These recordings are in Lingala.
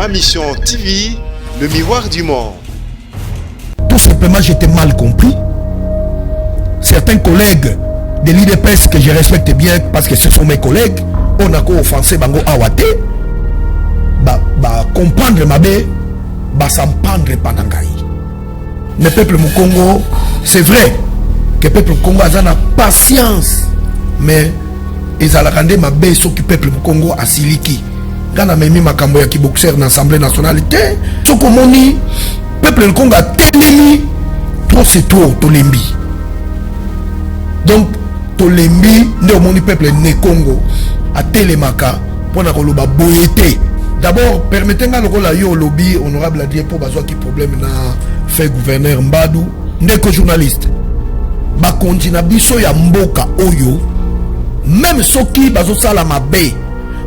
Ma Mission TV, le miroir du monde. Tout simplement, j'étais mal compris. Certains collègues de l'IDPS que je respecte bien parce que ce sont mes collègues, on a offensé Bango Awate, comprendre ma bé, s'en prendre Panangaï. Le peuple du Congo, c'est vrai que le peuple du Congo a la patience, mais ils ont rendu ma bé ce que le peuple du Congo a siliki. Quand on a mis ma camboya qui boxer dans l'Assemblée nationale, ce que mon peuple du Congo a télémi, trop c'est trop, tolembi. Donc, tolembi, le peuple du Congo a télémaka pour na koloba boyete. D'abord, permettez-moi le lobby honorable à dire pour bazoa qui problème na fait gouverneur Mbadou, neko journaliste. Ba kontina biso ya mboka oyo, même ceux qui bazo sala mabe,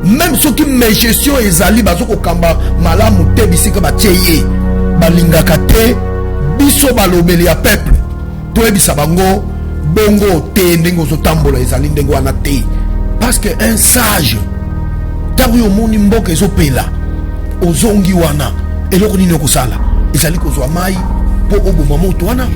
même ceux qui me gestion ezali bazo ko kamba malamu te bisika ba tieye, ba lingaka te biso balobeli ya peuple. To ebisa bango bongo te ndengo zo tambola ezali ndengo wana te. Parce que un sage tawi omoni mboka ezopela ozongi wana eloko nini okosala ezali kozwa mai po oboma moto wana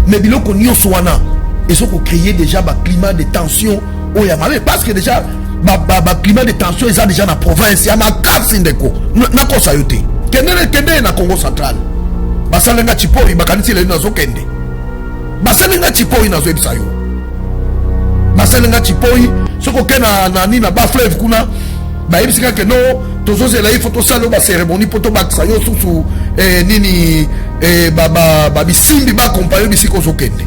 mais biloko nyonso wana ezoko créer déjà ba climat de tension oya malé parce que déjà ba climat de tension eza déjà na province ya makasi ndeko na kosa yote kende na Congo central basalenga chipori bakanisi le nazo kende basalenga chipori nazo ebisa yo basalenga chipori soko kena na nina ba fleuve kuna ba ebisika ke no tozo zela il faut to salo ba cérémonie poto ba sayo susu nini ba bisimbi ba compagnie bisiko zokende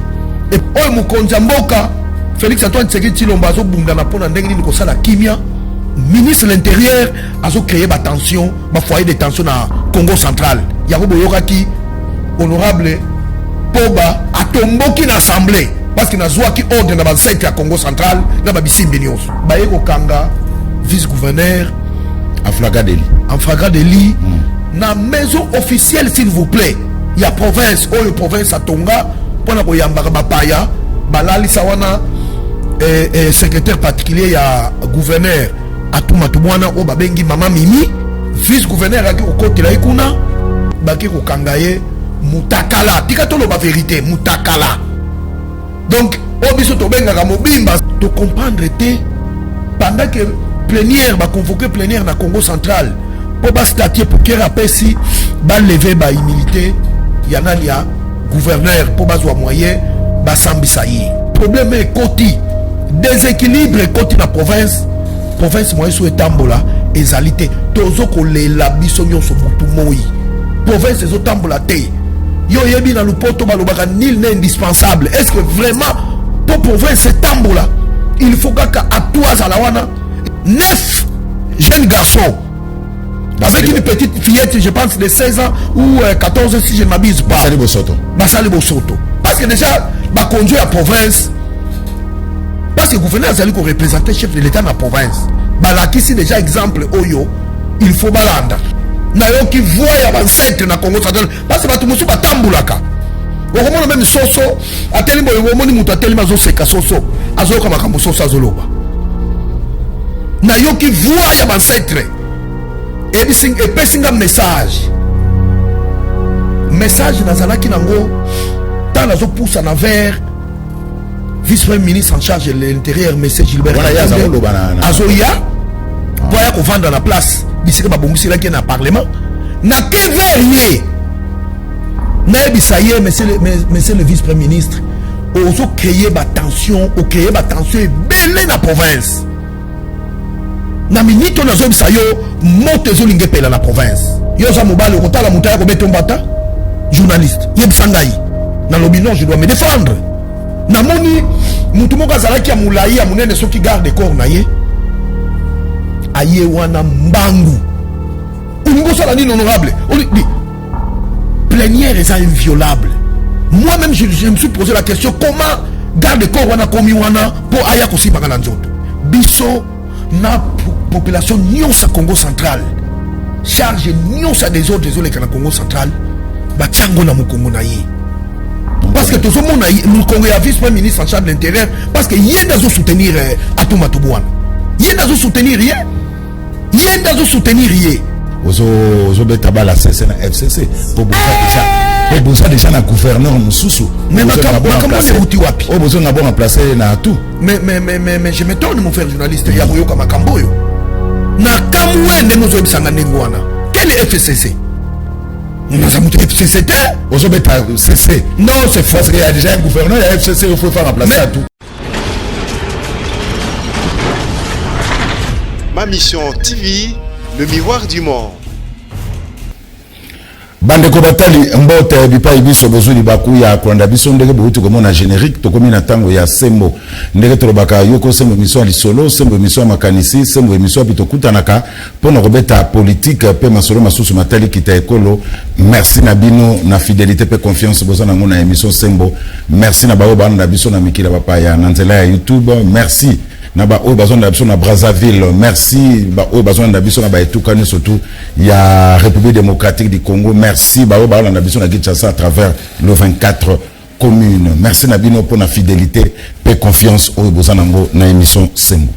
et oyo mukonza mboka Félix Antoine Tshisekedi Tshilombo azo bunda na pona ndenge nini ko sala kimia ministre de l'intérieur azo créer ba tension ba foyer de tension na Congo central ya ko boyokaki honorable Poba atomboki na assemblée parce que na zwaki ordre na ba centre ya Congo central na ba bisimbi nyonso ba yeko kanga vice-gouverneur en flagrant délit na maison officielle s'il vous plaît ya province oyo province à Tonga pona ko yambaka bapaya balali sawana secrétaire particulier ya gouverneur atuma tubwana o babengi mama Mimi vice-gouverneur aki kokotela ikuna baki ko kangaye mutakala tika tolo ba vérité mutakala donc obiso to benga mobimba to comprendre te pendant que plénière va convoquer plénière dans Congo central pour bas statuer pour qu'il rappelle si va lever ba immunité y en a gouverneur pour bas moyen ba sambisayi problème est côté déséquilibre côté la province moyen sous etambola ezalité tozo ko la bisonyo so mutu moi province ezo tambola te yo yebi na lupoto balobaka nil n'est indispensable est-ce que vraiment pour province etambola il faut qu'à toi à la wana 9 jeunes garçons avec une petite fillette je pense de 16 ans ou 14 ans si je ne m'abuse pas Basali Bosoto parce que déjà bah conduit à province parce que le gouverneur a représenté chef de l'état dans la province bah là qui c'est déjà exemple oyo il faut balanda na yo qui voit ya ancêtre na Congo central parce que tout musu batambulaka okomona même soso ateli boyo omoni mutu ateli mazo seka soso azoka makambo soso azoloba na yo qui voit ya ancêtre et pesinga message nazalaki nango tant nazo poussa na vers vice-premier ministre en charge de l'intérieur monsieur Gilbert azoya boya ko vendre la place bisika babongisi laki na parlement na que verrier na bisaye monsieur le vice-premier ministre ozo créer ba tension belé na province na minito na zo bisayo moto zo linge pela na province yo za mobile ko tala mutaya ko betombata journaliste yebisangai na lobby non je dois me défendre na moni mutu moko azalaki ya mulai ya munene soki garde corps na ye aye wana mbangu ulingo sala nini honorable plénière est inviolable moi-même je me suis posé la question comment garde corps wana komi wana pour aya kosibanga na nzoto biso na population nyonso Congo central charge nyonso des autres désolé que na Congo central batiango na mukongo na ye parce que tout ce monde nous Congo a vice-premier ministre en charge de l'intérieur parce que yenda zo soutenir Atuma Tubwana yenda zo soutenir rien ozo beta bala CC na FCC pour bosa déjà na gouverneur mususu mais makambo c'est wapi besoin na bon remplacer na tout mais je m'étonne mon frère journaliste ya boyoka makambo yo na kamwe ne mozo bisanga nengwana quel est FCC nous avons FCC ozo beta CC non c'est faux parce qu'il y a déjà un gouverneur il y a FCC il faut faire remplacer à tout. Ma mission TV, le miroir du monde. Bande ko batali mbote bipai biso bozuli baku ya kwanda biso ndenge bouti ko mona générique to komi na tango ya sembo ndenge to baka yoko sembo mission li solo sembo mission makanisi sembo mission bitokuta naka pona robeta politique pe masolo masusu matali kita ekolo. Merci na bino na fidélité pe confiance bozana ngona émission sembo. Merci na bao bana biso na mikila papa ya nanzela ya YouTube. Merci na ba o bazon na biso na Brazzaville. Merci ba o bazon na biso na ba etukani surtout ya République démocratique du Congo. Merci ba o ba na biso na Kinshasa à travers le 24 communes. Merci na bino pour la fidélité et confiance au bozanango na émission Sembo.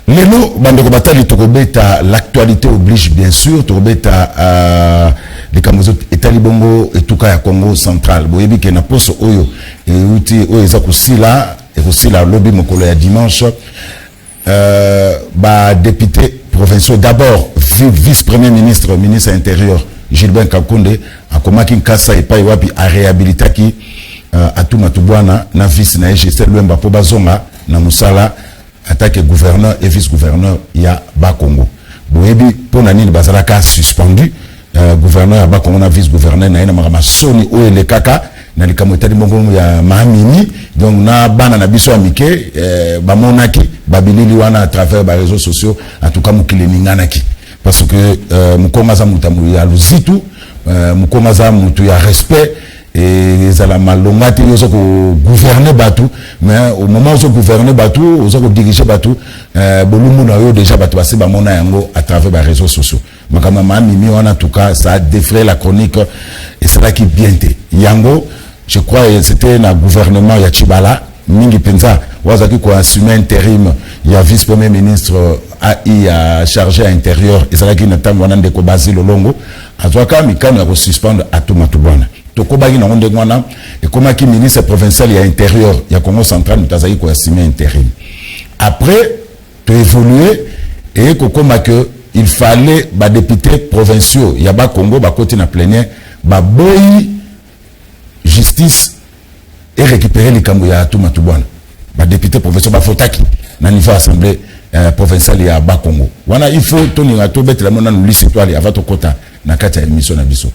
Lelo bande ko batali to beta l'actualité oblige bien sûr to beta les kamozo etali bongo etuka ya Congo central. Boyebi ke na poso oyo e uti o eza kusila et aussi la lobby mokolo ya dimanche député provincial d'abord vice-premier ministre ministre intérieur Gilbert Kakonde a komaki nkasa epai wapi a réhabilitaki Atuma Tubwana na vice na Gisèle Lwemba po bazonga na musala attaque gouverneur et vice-gouverneur ya Bakongo boyebi pona nini bazalaka suspendu gouverneur ya Bakongo na vice-gouverneur na ina makama soni o ele kaka na likamo etali mbongo ya mahamini donc na bana na biso amike bamonaki babilili wana à travers les réseaux sociaux en tout cas mukile ninganaki parce que mukonga za mutamu ya luzitu mukonga za mutu ya respect et zala malongati yozo ko gouverner batu mais au moment où on gouverner batu ozo ko diriger batu bolumu na yo déjà batu basi ba mona yango à travers les réseaux sociaux makama mahamini wana en tout cas ça a défrayé la chronique et c'est là qui bien té yango. Je crois que c'était un gouvernement ya Chibala mingi penza wazaki ko assumer intérim ya vice-premier ministre AI a chargé à intérieur et ça qui n'attend wana ndeko Basile Longo azwaka mikano ya ko suspendre Atuma Tubwana to ko bagi na ngonde ngwana et comme qui ministre provincial ya intérieur ya Congo central mutazaki ko assumer intérim après to évoluer et ko koma que il fallait ba députés provinciaux ya ba Congo ba côté na plénière ba boyi justice et récupérer les kambo ya Atuma Tubwana ba député provincial ba fotaki na niveau assemblée provinciale ya Bakongo wana il faut toni ngato betela mona nulisi toile avant to kota na kati ya émission na biso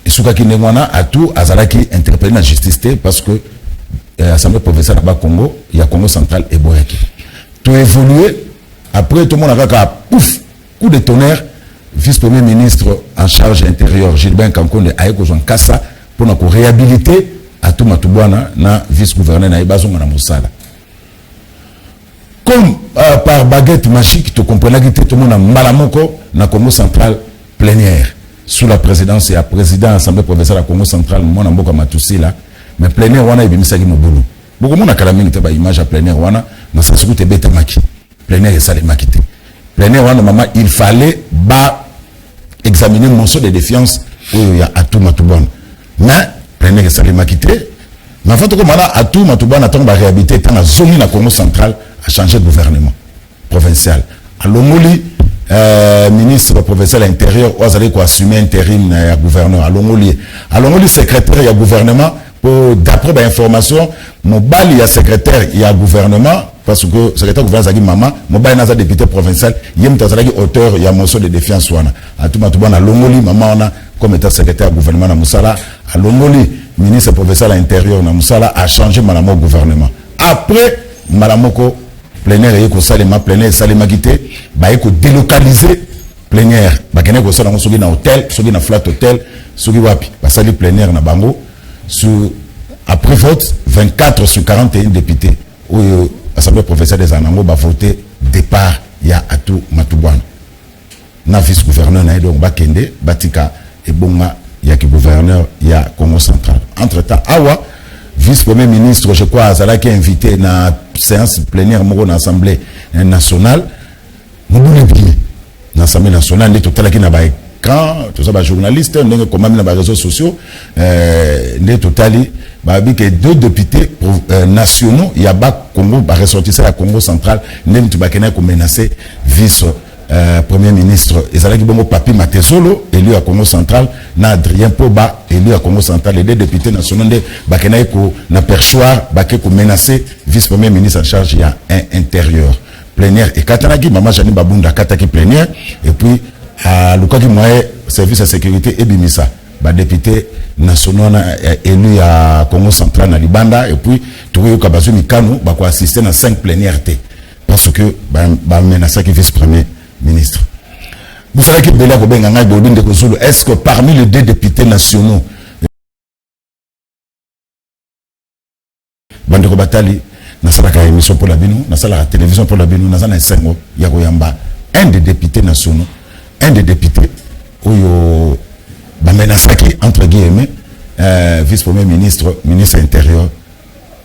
isuka ki ndengwana atu azalaki interpellé na justice parce que assemblée provinciale ya Bakongo ya Congo central et boyaki to évoluer après tout le monde a kaka pouf coup de tonnerre vice-premier ministre en charge intérieur Gilbert Kankonde ayeko zon kasa pour nous réhabiliter Atuma Tubwana na vice-gouverneur na Ibazonga na Moussala. Comme par baguette magique, tu comprends que tout le monde a malamoko na Congo central plénière sous la présidence et la président de l'Assemblée provinciale à Congo central, mon amboka matusi là, mais plénière wana ibimisaki mobulu. Beaucoup monde a kalamini te ba image à plénière wana na sasu te beta maki. Plénière et salé makité. Plénière wana maman il fallait ba examiner mon saut de défiance où il y a Atuma Tubwana. Mais prenez que ça les maquité mais en fait comme là à tout Matubana tant ba réhabiliter dans la zone na Congo central a changé de gouvernement provincial à Longoli ministre provincial intérieur ou allez quoi assumer intérim ya gouverneur à Longoli secrétaire ya gouvernement pour d'après ba information mobali ya secrétaire ya gouvernement parce que secrétaire gouvernement zaki mama mobali na za député provincial yem tazalaki auteur ya motion de défiance wana à tout Matubana Longoli mama ona comme état secrétaire gouvernement na Moussala à Longoli ministre provincial intérieur na Moussala a changé malamo gouvernement après malamoko plénière yeko salema plénière salema quitté ba yeko délocaliser plénière ba kene ko sala ngosogi na hôtel sogi na flat hôtel sogi wapi ba sali plénière na bango sur après vote 24 sur 41 députés ou assemblée provinciale des Anango ba voté départ ya Atuma Tubwana na vice gouverneur na donc ba kende batika et bonga il y a que gouverneur il y a Congo central entre temps awa vice-premier ministre je crois Azala qui est invité na séance plénière moko na assemblée nationale l'Assemblée nationale, les total qui n'a pas écran, tout ça, journaliste, on comment dans les réseaux sociaux, les total, que 2 députés nationaux, il y a pas Congo, ressortissant à Congo central, même tu vas menacer vice Premier ministre. Et ça là qui bon Papi Matesolo, élu à Congo central, na Adrien Poba, élu à Congo central, et 2 députés nationaux de Bakena ko na perchoir, Baké ko menacer vice Premier ministre en charge il y a un intérieur. Plénière et Katanagi, Maman Jani Babunda Kataki plénière, et puis à Lukaki Moye, service de sécurité et Bimisa, député national élu à Congo central na Libanda, et puis Tourio Kabazu Mikano, Bako assister à 5 plénières T, parce que menacer qui vice premier ministre. Vous savez que Bela Kobenga Bodin de Kosulu, est-ce que parmi les 2 députés nationaux, Bandeko Batali, Nasalaka émission pour la Bino, Nasalaka télévision pour la Bino, Nasana Sengo, Yagoyamba, un des députés nationaux, un des députés, Oyo Bamenasaki, entre guillemets, vice-premier ministre, ministre intérieur,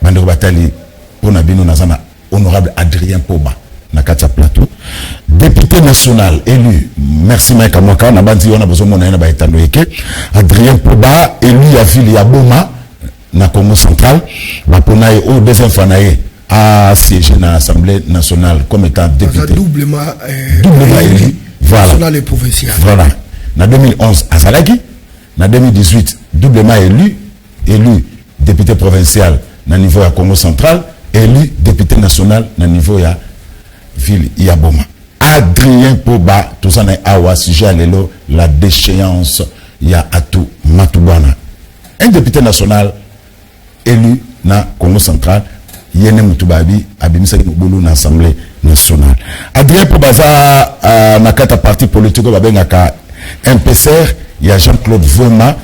Bandeko Batali, pour la Bino, Nasana, honorable Adrien Poba. Nakatia Plateau, député national élu, merci Mike Amwaka, on a besoin de Adrien Poba, élu à Ville Boma, na Congo central, Baponaye au deuxième fanaye à siéger dans l'Assemblée nationale comme étant député. Doublement élu, voilà. National et provincial. Voilà. En 2011, à Salaki, en 2018, doublement élu député provincial na niveau à Congo central, élu député national na niveau à Ville Yaboma. Adrien Poba, tout ça n'est awa sujet lelo la déchéance ya atu matubana. Un député national élu na Congo central, yene mutubabi abimisa mubulu na Assemblée nationale. Adrien Poba za na kata parti politique babengaka MPCR, il y a Jean-Claude Vomba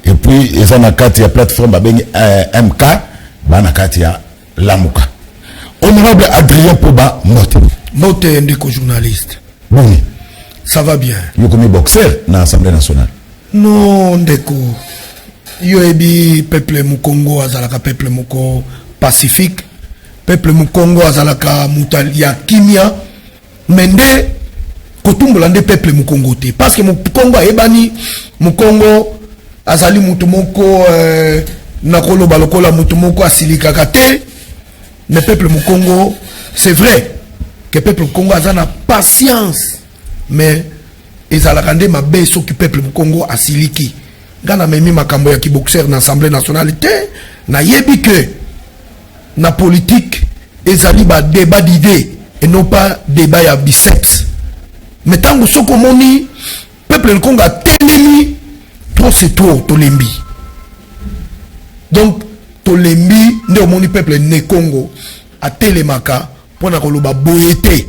et puis ils ont na kata ya plateforme babengi MK, ba na kata ya Lamuka. Honorable Adrien Poba, Mote ndeko journaliste. Oui. Ça va bien. Yo comme boxeur dans l'Assemblée nationale. Non, ndeko. Yo ebi peuple Mukongo azalaka peuple moko pacifique. Peuple Mukongo azalaka mutalia kimia. Mende kotumbola nde peuple Mukongo te. Parce que Mukongo ebani Mukongo azali mutu moko nakolo balokola mutu moko asilikaka te. Mais peuple Mukongo, c'est vrai que peuple Congo a la patience, mais ils ont rendu ma baisse au peuple Mukongo à Siliki. Gana memi makambo ya kiboxer na Assemblée nationale na yebi que na politique ezali ba débat d'idées et non pas débat ya biceps. Mais tant que soko moni peuple Congo a tendemi trop c'est trop tolembi. Donc tolembi nde omoni peuple ne Congo a télémaka pour na koloba boyete.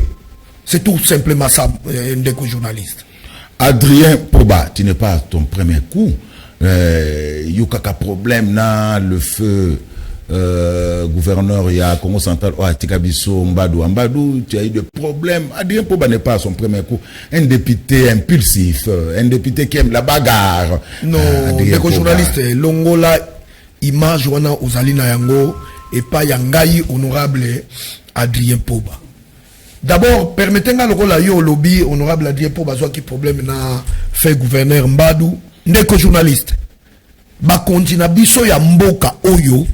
C'est tout simplement ça ndeko journaliste. Adrien Poba, tu n'es pas ton premier coup. Yukaka problème na le feu gouverneur ya Congo central o Atikabiso Mbadou, tu as eu des problèmes. Adrien Poba n'est pas son premier coup. Un député impulsif, un député qui aime la bagarre. Non, ndeko journaliste longola image wana ozalina yango et pas yangai honorable Adrien Poba. D'abord, permettez-moi le rôle à yo lobby honorable Adrien Poba soit qui problème na fait gouverneur Mbadou ndeko journaliste. Ba kontina biso ya mboka oyo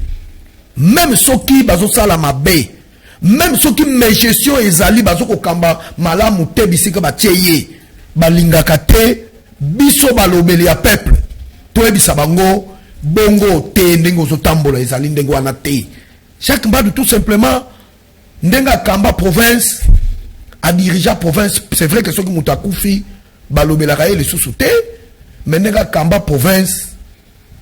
même soki bazo sala mabe même soki gestion ezali bazo ko kamba malamu te bisika ba tieye balingaka te biso balobeli ya peuple to ebisa bango bongo te ndengo zo tambola ezali ndengo wana te. Chaque Mbadou tout simplement ndenga kamba province a dirigeant province. C'est vrai que ceux qui mutakufi balobela kaye les sous-souté mais ndenga kamba province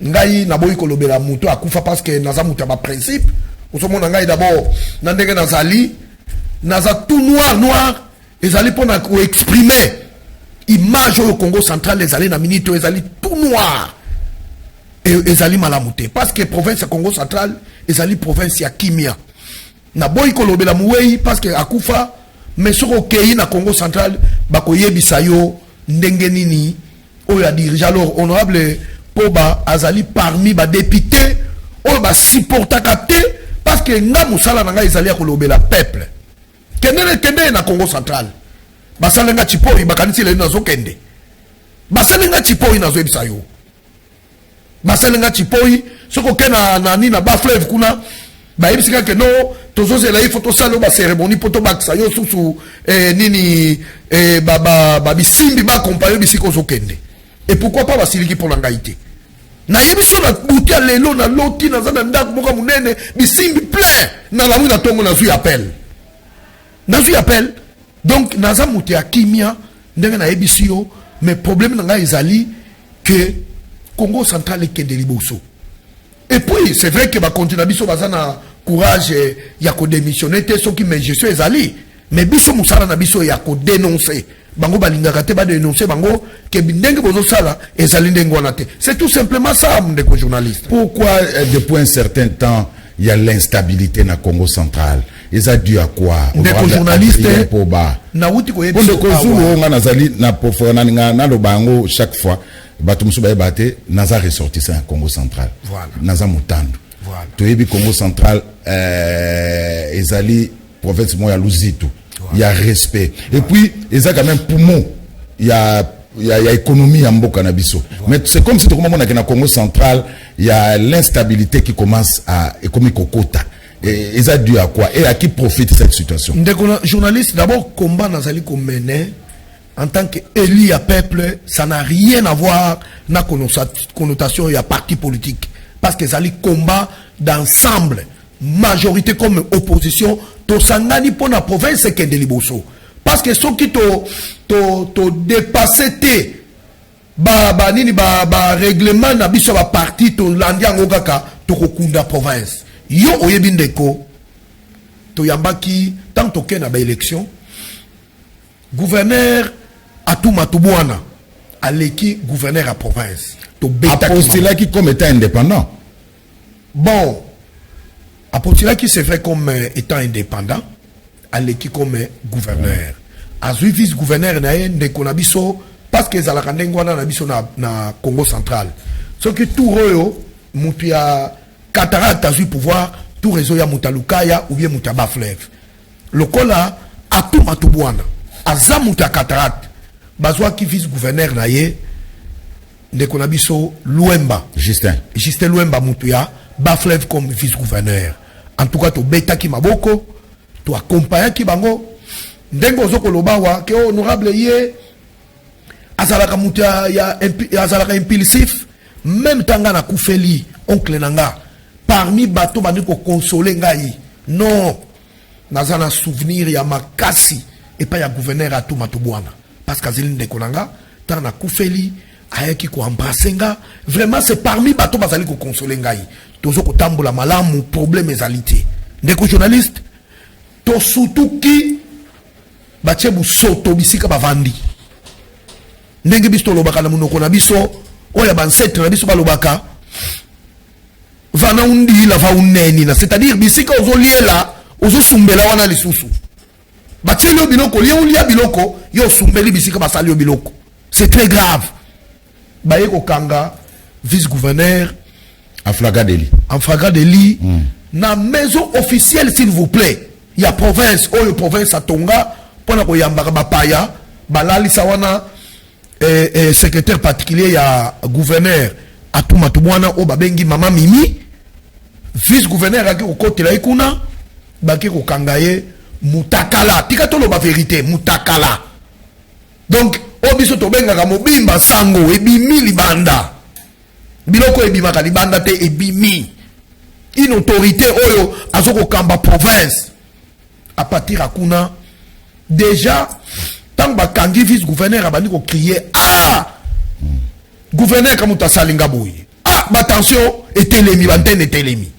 ngai naboyi kolobela muto akufa parce que naza muta ba principe osomona ngai d'abord na ndenge nazali naza tout noir ezali pona ko exprimer image au Congo central ezali na minute ezali tout noir et ezali malamuté parce que province ya Congo central ezali province ya kimia na boyi kolobela muwei parce que akufa mais soko kei na Congo central bakoyebisa yo ndenge nini oyo a dirige. Alors honorable Poba azali parmi ba député oyo ba supportaka te parce que nga musala na nga ezali ya kolobela peuple kende na Congo central basalenga chipoi bakanisi le nazo kende basalenga chipoi nazo ebisa yo basalenga chipoi soko kena na nina ba fleuve kuna ba ebisika ke no tozo la photo salo ba cérémonie poto baksa yo susu nini ba bisimbi ba accompagner bisiko zo kende et pourquoi pas basiliki pour l'angaité na yebiso na butia lelo na loti na zana ndako moka munene bisimbi plein na la wina tongo na zui appel donc naza muti ya kimia ndenge na yebisio mais problème na nga ezali que Congo central ekende liboso et puis c'est vrai que ba continue biso bazana courage ya ko démissionner te soki mais je suis ezali mais biso musala na biso ya ko dénoncer bango balingaka te ba dénoncer bango ke ndenge bozo sala ezali ndenge wana te c'est tout simplement ça ndeko journaliste. Pourquoi depuis un certain temps il y a l'instabilité na Congo central? Et ça dû à quoi? Ndeko journaliste pour ba na wuti ko yebiso ko zulu nga nazali na pofona nga na lobango chaque fois bato musu ba bate naza ressortissant à Congo central. Voilà. Naza mutandu. Voilà. To yebi Congo central ezali province moya Luzitu. Il y a respect. Et puis il y a quand même poumon. Il y a économie en Mboka na biso. Mais c'est comme si tout le monde est dans Congo central, il y a l'instabilité qui commence à économique au quota. Et ça dû à quoi? Et à qui profite cette situation? Journaliste, d'abord, combat Nazali Komene, en tant qu'élu à peuple, ça n'a rien à voir na connotation et à parti politique. Parce que Zali combat d'ensemble, majorité comme opposition, to sangani pour la province et Kende Liboso. Parce que ceux qui to dépassé te, règlement na biso ba parti to landia ngokaka to kokunda province. Yo oyebindeko to yambaki tant toke na ba élection gouverneur Atuma Tubwana aleki gouverneur à province to beta qui comme étant indépendant. Bon Apotilaki c'est vrai comme étant indépendant aleki comme gouverneur azui vice gouverneur na ndeko na biso parce que zalaka ndengwana na biso na Congo central ce que tout royo mutu ya cataracte azui pouvoir tout réseau ya mutalukaya ou bien mutaba fleuve lokola Atuma Tubwana aza muta cataracte bazwa ki vice gouverneur na ye ndeko na biso Luemba Justin Luemba mutu ya ba fleuve comme vice gouverneur. En tout cas to beta ki maboko to accompagner ki bango ndengo zoko lobawa ke honorable ye azalaka muta ya azalaka impulsif même tanga na kufeli oncle nanga parmi bato bandi ko consoler ngai non nazana souvenir ya makasi et pas ya gouverneur Atuma Tubwana parce que azeli ndeko nanga tanga na kufeli ayaki ko embrasser nga vraiment c'est parmi bato bazali ko consoler ngai tozo ko tambola malamu problème ezalité ndeko journaliste to surtout ki bachebu soto bisika bavandi ndenge biso lobaka na munoko na biso oya bansetre na biso balobaka vana undi la va uneni na c'est-à-dire bisika ozoliela ozosumbela wana lisusu bachelo biloko lia biloko yo sumbeli bisika basali biloko c'est très grave baye ko kanga vice gouverneur en flagrant délit na maison officielle s'il vous plaît ya province oyo province atonga pona ko yambaka bapaya balali sawana secrétaire particulier ya gouverneur Atuma Tubwana o babengi mama Mimi vice gouverneur aki ko kotela ikuna baki ko kangaye mutakala tika tolo ba vérité mutakala donc o biso to benga mobimba sango ebimi libanda biloko ebimaka libanda te ebimi une autorité oyo azoko kamba province à partir à kuna déjà tant ba kangi vice gouverneur abandi ko crier gouverneur kamuta salinga boye attention etelemi bantene etelemi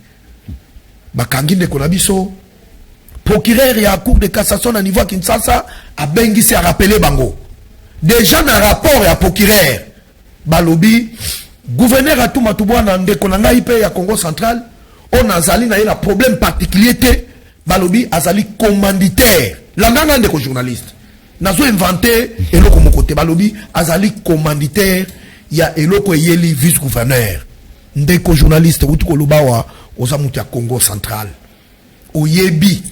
ba kangi ndeko na biso procureur ya cour de cassation à niveau à Kinshasa a bengisi a rappelé bango déjà dans rapport ya procureur balobi gouverneur Atuma Tubwana ndeko na ngai pe ya Congo central on azali na un problème particulier te balobi azali commanditaire langanga ndeko journaliste nazo inventé eloko mokote balobi azali commanditaire ya eloko yeli vice gouverneur ndeko journaliste utuko lubawa ozamuti ya Congo central oyebi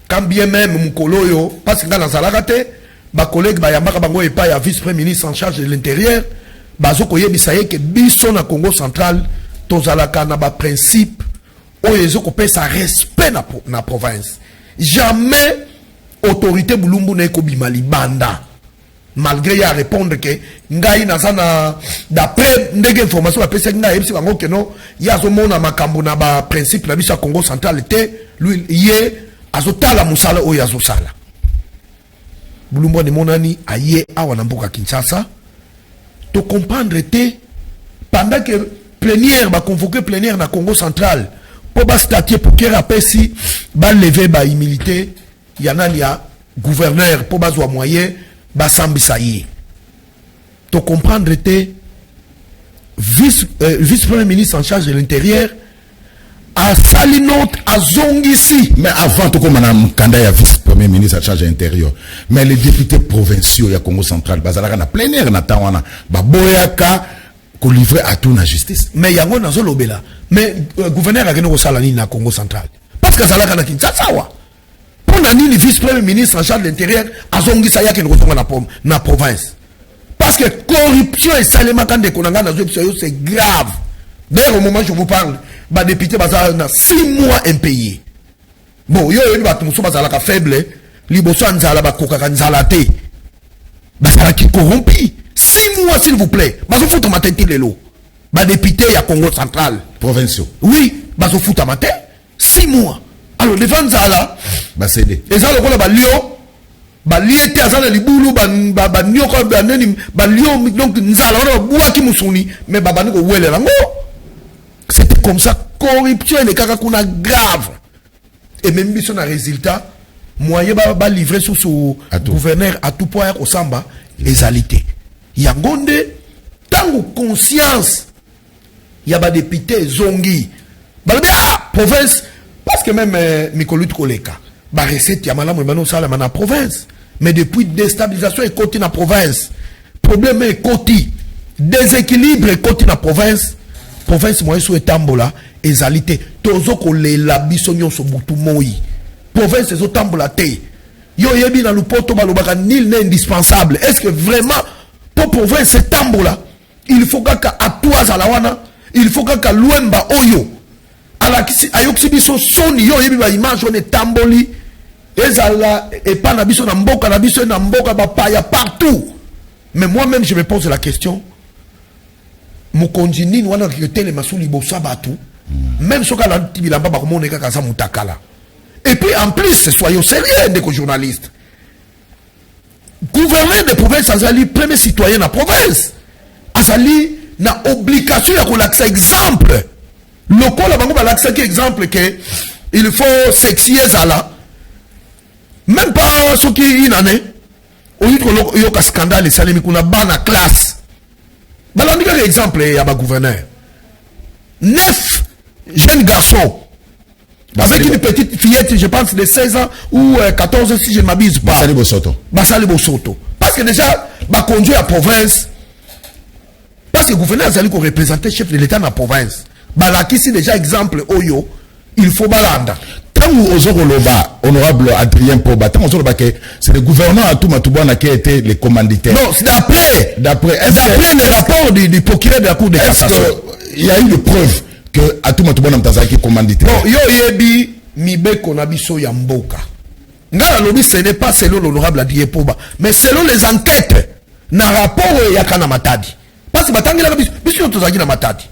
quand bien même mukoloyo parce que nazalaka te ba collègue ba yambaka bango et pas ya vice-premier ministre en charge de l'intérieur bazo koyebisa ye que biso na Congo central tozalaka na ba principe oyo ezoko pesa respect na province. Jamais autorité bulumbu na ko bima libanda. Malgré ya répondre que ngai nazana d'après ndenge information la pesa ngai ebisi bango que non ya zo mona makambo na ba principe na biso Congo central était lui yé azotala musala oyo azosala. Bulumbu ni monani aye awa na mboka Kinshasa to comprendre te pendant que plénière ba convoquer plénière na Congo central pour ba statuer pour que rapesi ba lever ba humilité yana ya gouverneur pour ba zo moyen ba sambisa ye to comprendre te vice-premier ministre en charge de l'intérieur a sali note a zongisi. Mais avant tout comme on candidat ya vice-premier ministre en charge de l'intérieur, mais les députés provinciaux ya Congo central bazalaka na plénière na tawana ba boyaka ko livrer à tout la justice. Mais yango na zolobela mais gouverneur a gagné au salani na Congo central parce que zalaka na Kinshasa wa pour na ni vice-premier ministre en charge de l'intérieur a zongisa ya ke na province parce que corruption et salema quand de konanga na c'est grave. D'ailleurs au moment où je vous parle ba député bazala na 6 mois impayés. Bon yo yo ba tumuso bazala ka faible liboso anzala ba kokaka nzala te bazala ki corrompu 6 mois s'il vous plaît bazo futa matenti lelo ba député ya Congo central provinciaux oui bazo futa matin 6 mois alors devant nzala ba cédé ezalo ko ba lio ba liete azala libulu ba nyoko ba neni ba lio donc nzala wana buwa ki musuni mais baba ndiko wele lango. C'était comme ça, corruption et kakakuna grave. Et même si on a résultat, moyen va livrer sous gouverneur à tout point au Samba, les alités. Yangonde, tant que conscience, il y a des députés zongi. Province, parce que même Mikolut Koleka, bah recette, il y a malama et sala na province. Mais depuis déstabilisation et côté na province, problème est côté, déséquilibre et côté na province. Province moyen sous etambola ezalité tozo ko la bisonyon so butu moi province ezo tambola te yo yebi na lupoto balobaka nil n'est indispensable. Est-ce que vraiment pour province etambola il faut kaka atouaza la wana il faut kaka luemba oyo ala kisi ayoksi biso soni yo yebi ba image on etamboli ezala et pas na biso na mboka ba paya partout. Mais moi-même je me pose la question Mokonjini wana kitele masuli bosa batu même soka la tibilamba ba komone kaka sa mutakala. Et puis en plus soyons sérieux des journalistes. Gouverneur de province azali premier citoyen na province azali na obligation ya ko l'accès exemple lokola bango ba l'accès exemple que il faut sexier zala même pas ce qui inane au yo ka scandale salemi kuna bana classe. Balandika exemple ya ba gouverneur 9 jeunes garçons avec une petite fillette je pense de 16 ans ou 14 si je ne m'abuse pas Basali Bosoto parce que déjà ba conduit à province parce que le gouverneur azali ko représenter chef de l'état na province balakisi déjà exemple oyo il faut balanda tant ozokoloba honorable Adrien Poba tant ozokoloba que c'est le gouverneur à tout Matubwana qui a été les commanditaires. Non, c'est d'après le rapport du procureur de la cour de cassation. Il y a eu des preuves que à tout Matubwana mtazaki commanditaire. Non, yo yebi mibeko na biso ya mboka. Ngala lobi ce n'est pas selon l'honorable Adrien Poba, mais selon les enquêtes na rapport ya kana matadi. Parce que batangela biso tozaki na matadi.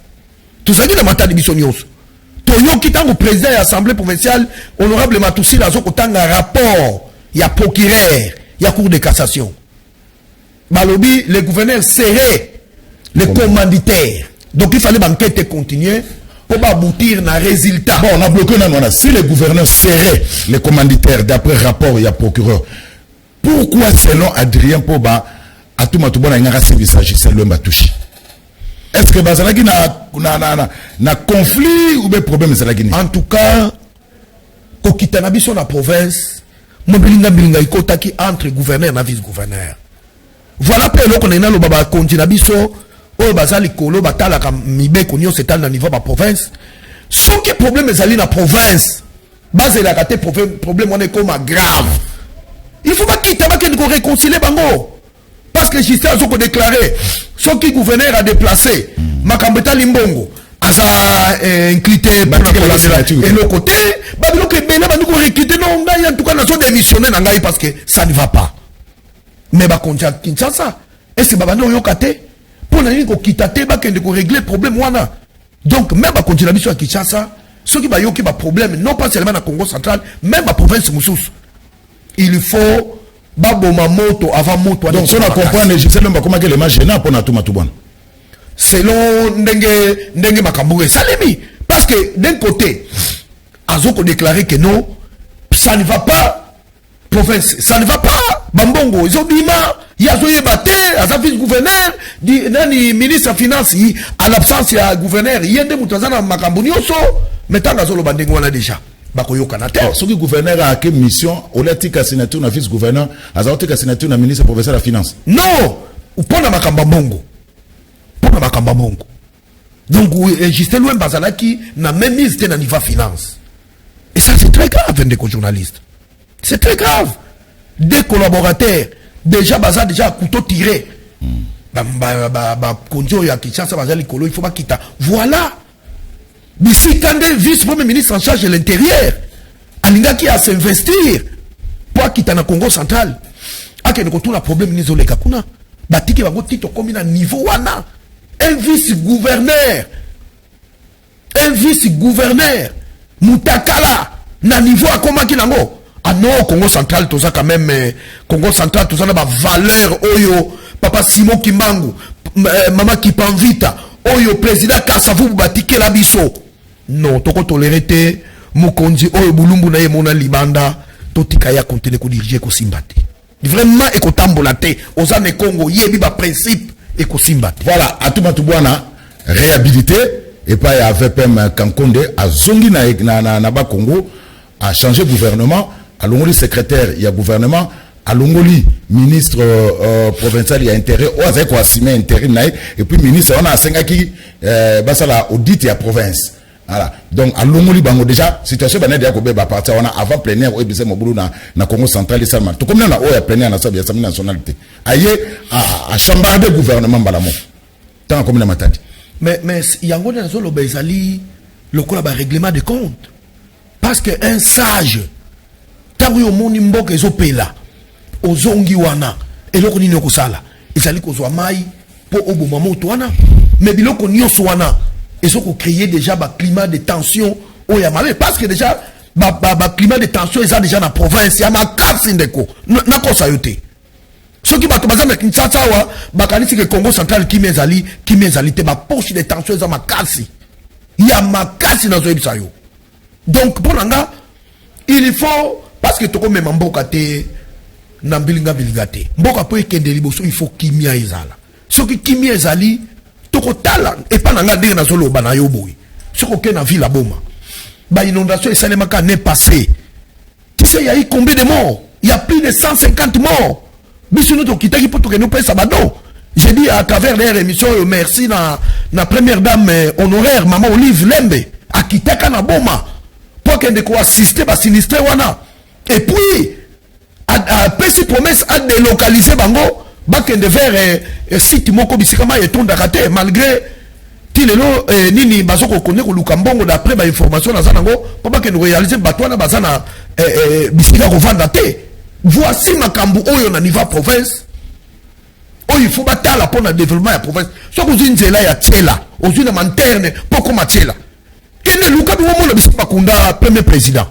Tozaki na matadi biso nyonso. Toyo kitango président de l'Assemblée provinciale, honorable Matoussi, la zokotanga rapport, il y a procureur, il y a cour de cassation. Balobi, le gouverneur serrait les commanditaires. Donc il fallait l'enquête continuer pour aboutir à un résultat. Bon, on a bloqué, si le gouverneur serrait les commanditaires, d'après rapport, il y a procureur. Pourquoi selon Adrien Poba, à tout Matubona, il y a un service agissant le Matouchi? Est-ce que Bazalaki na conflit ou bien problème Bazalaki? En tout cas, kokitana biso na province, mobilinga bilinga ikotaki entre gouverneur et vice-gouverneur. Voilà pour le qu'on a le baba kontina biso, o bazali kolo batala ka mibe konyo setal na niveau ba province. Ce qui problème ezali na province, base la kate problème on est comme grave. Il faut pas quitter ba réconcilier bango. Parce que Justin a déclaré, ce qui gouverneur a déplacé, Makambeta Limbongo, Asa inclité pour la et le côté, Babilo que Bena va nous recruter, non, en tout cas, nous sommes démissionnés parce que ça ne va pas. Mais bah, quand Kinshasa, est-ce que Babano Yokate, pour nous quitter, bah, qu'on régler le problème, wana. Donc, même à continuer à Kinshasa, ceux qui ont un problème, non pas seulement dans le Congo central, même à la province Moussous, il faut baboma moto avant moto. Donc, si on comprend, je sais même comment les matchs gênants pour Natoumatouban. Selon Ndenge Makamboué, Salemi. Parce que d'un côté, Azoko déclaré que non, ça ne va pas, province, ça ne va pas. Bambongo, ils ont dit, il y a Zoé Baté, à vice-gouverneur, le ministre des Finances, à l'absence du gouverneur, il y a des moutazana Makambunioso, mais tant que Bandingo, on a déjà. Ce qui gouverneur a quelle mission, au lieu de signature na vice-gouverneur, à la signature na ministre professeur de la finance. Non, pour la Makambambongo. Pour la Makambambongo. Donc, Justin Louem Bazalaki n'a même mis dans niveau finance. Et ça, c'est très grave, des journalistes. C'est très grave. Des collaborateurs, déjà, déjà, couteau tiré. Konjo ya Kinshasa, il faut pas quitter. Voilà. Bissi Kande, vice-premier ministre en charge de l'intérieur, Alinga qui a s'investir pour quitter le Congo central. A que nous avons un problème nizole kakuna. Batiki bango tito comme na niveau wana. Un vice-gouverneur, Moutakala, na niveau à comment qu'il nango. Ah non, Congo central, tout ça quand même, Congo central, tout ça n'a pas valeur, oyo, papa Simon Kimbangu, maman Kipanvita, oyo, président Kassavou Batike la biso. Non, toko tolérer Mukonzi, oyo, Bulumbu na yemona libanda, totika ya kontene ko diriger ko simbate. Vraiment, eko tambolate, ozane Congo, yebi ba principe, eko simbate. Voilà, Atumatubwana, réhabilité, et pas ya VPM Kankonde, a zongi na ba Congo, a changé gouvernement, a longoli secrétaire, il y a gouvernement, à Longoli, ministre provincial, il y a intérêt, ou avec quoi signer intérim, et puis ministre, on a 5 qui, basala audit, il y a province. Voilà. Donc, à Longoli, bango déjà, situation, ben, déjà, qu'on va partir, on a avant plénière, ou ebise, mon boulot, na Congo central, et Salman. Tout comme on a, ou, plénière, na Sabia, Sami nationalité. Aïe, à chambarder gouvernement, balamo. Tant comme la matadi. Mais, il y a un gros le Bezali, le coup, là, règlement de compte. Parce que un sage, tant que moni mbok ezopé là, ozongi wana, et loko ni nyokosala, ezali kozwa mai pour oboma moto wana, mais biloko nyonso wana, ezoko créer déjà ba climat de tension au yamale, parce que déjà ba climat de tension est déjà dans la province, ya makasi ndeko, na kosa yote. Ce qui va commencer avec Kinshasa wa, bakanisi que Congo central qui mezali te ba poche de tension est makasi. Ya makasi na zo ebisa yo. Donc pour nanga, il faut parce que toko même mboka te na bilinga biligate. Mboka po ekende liboso il faut kimia ezala. Ce qui kimia ezali toko tala et pas nanga dire na solo bana yo boy. Ce que na ville boma. Ba inondation et salemaka n'est passé. Tu sais il y a eu combien de morts? Il y a plus de 150 morts. Biso nous kitaki pour que nous paye sabado. J'ai dit à travers les émissions merci na première dame honoraire maman Olive Lembe a kitaka na boma. Pour qu'elle ne assister à sinistre wana. Et puis, à petit promesse à délocaliser bango, bakken de vers site moko bisikama et ton d'arrêter malgré tilelo nini bazoko connaître lukambongo d'après ma information dans zanango pour pas que nous réaliser batwana bazana bisika revendre té. Voici makambu oyo na niveau province. Oh il faut batala pour le développement de la province. So que vous nzela ya tela, aux une manterne pour comme tela. Il ne luka biwo mo na bisika kunda premier président.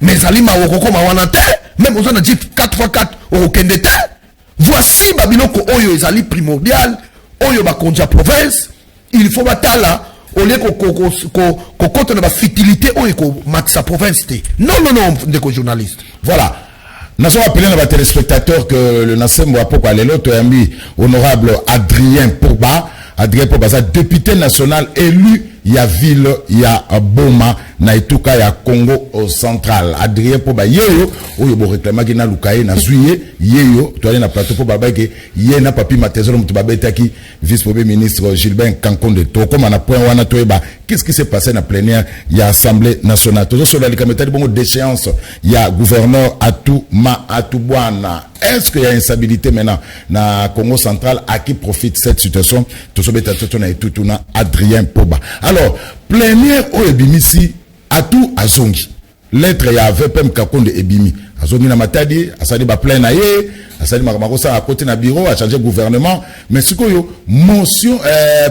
Mais Alima Okoko Mawanate, même aux a dit 4x4 au Kendete. Voici Babiloko Oyo Ezali primordial, Oyo Bakonja province. Il faut batala, au lieu qu'on compte la futilité, Oyo Maxa province. Non, des journalistes. Voilà. Nous avons appelé à téléspectateurs que le Nassem Wapoko Aleloto a mis honorable Adrien Pogba, député national élu, il y a ville, il y a Boma, na etuka ya Congo au central. Adrien Poba yeyo oyo bo réclama ki na lukaye na zuye yeyo to na plateau po baba ke ye na papi matezolo mutu babetaki vice premier ministre Gilbert Kankonde to comme na point wana to eba qu'est-ce qui s'est passé na plénière ya assemblée nationale to so la likametali bongo déchéance ya gouverneur Atubwana. Est-ce qu'il y a instabilité maintenant na Congo central à qui profite cette situation? Tout ce bêta tout na tout na Adrien Poba. Alors, plénière au ebimisi atu azongi. Lettre ya VPM Kakonde ebimi. Azongi na matadi, asali ba plein na ye, asali makosa à côté na bureau, a changé gouvernement, mais sikoyo motion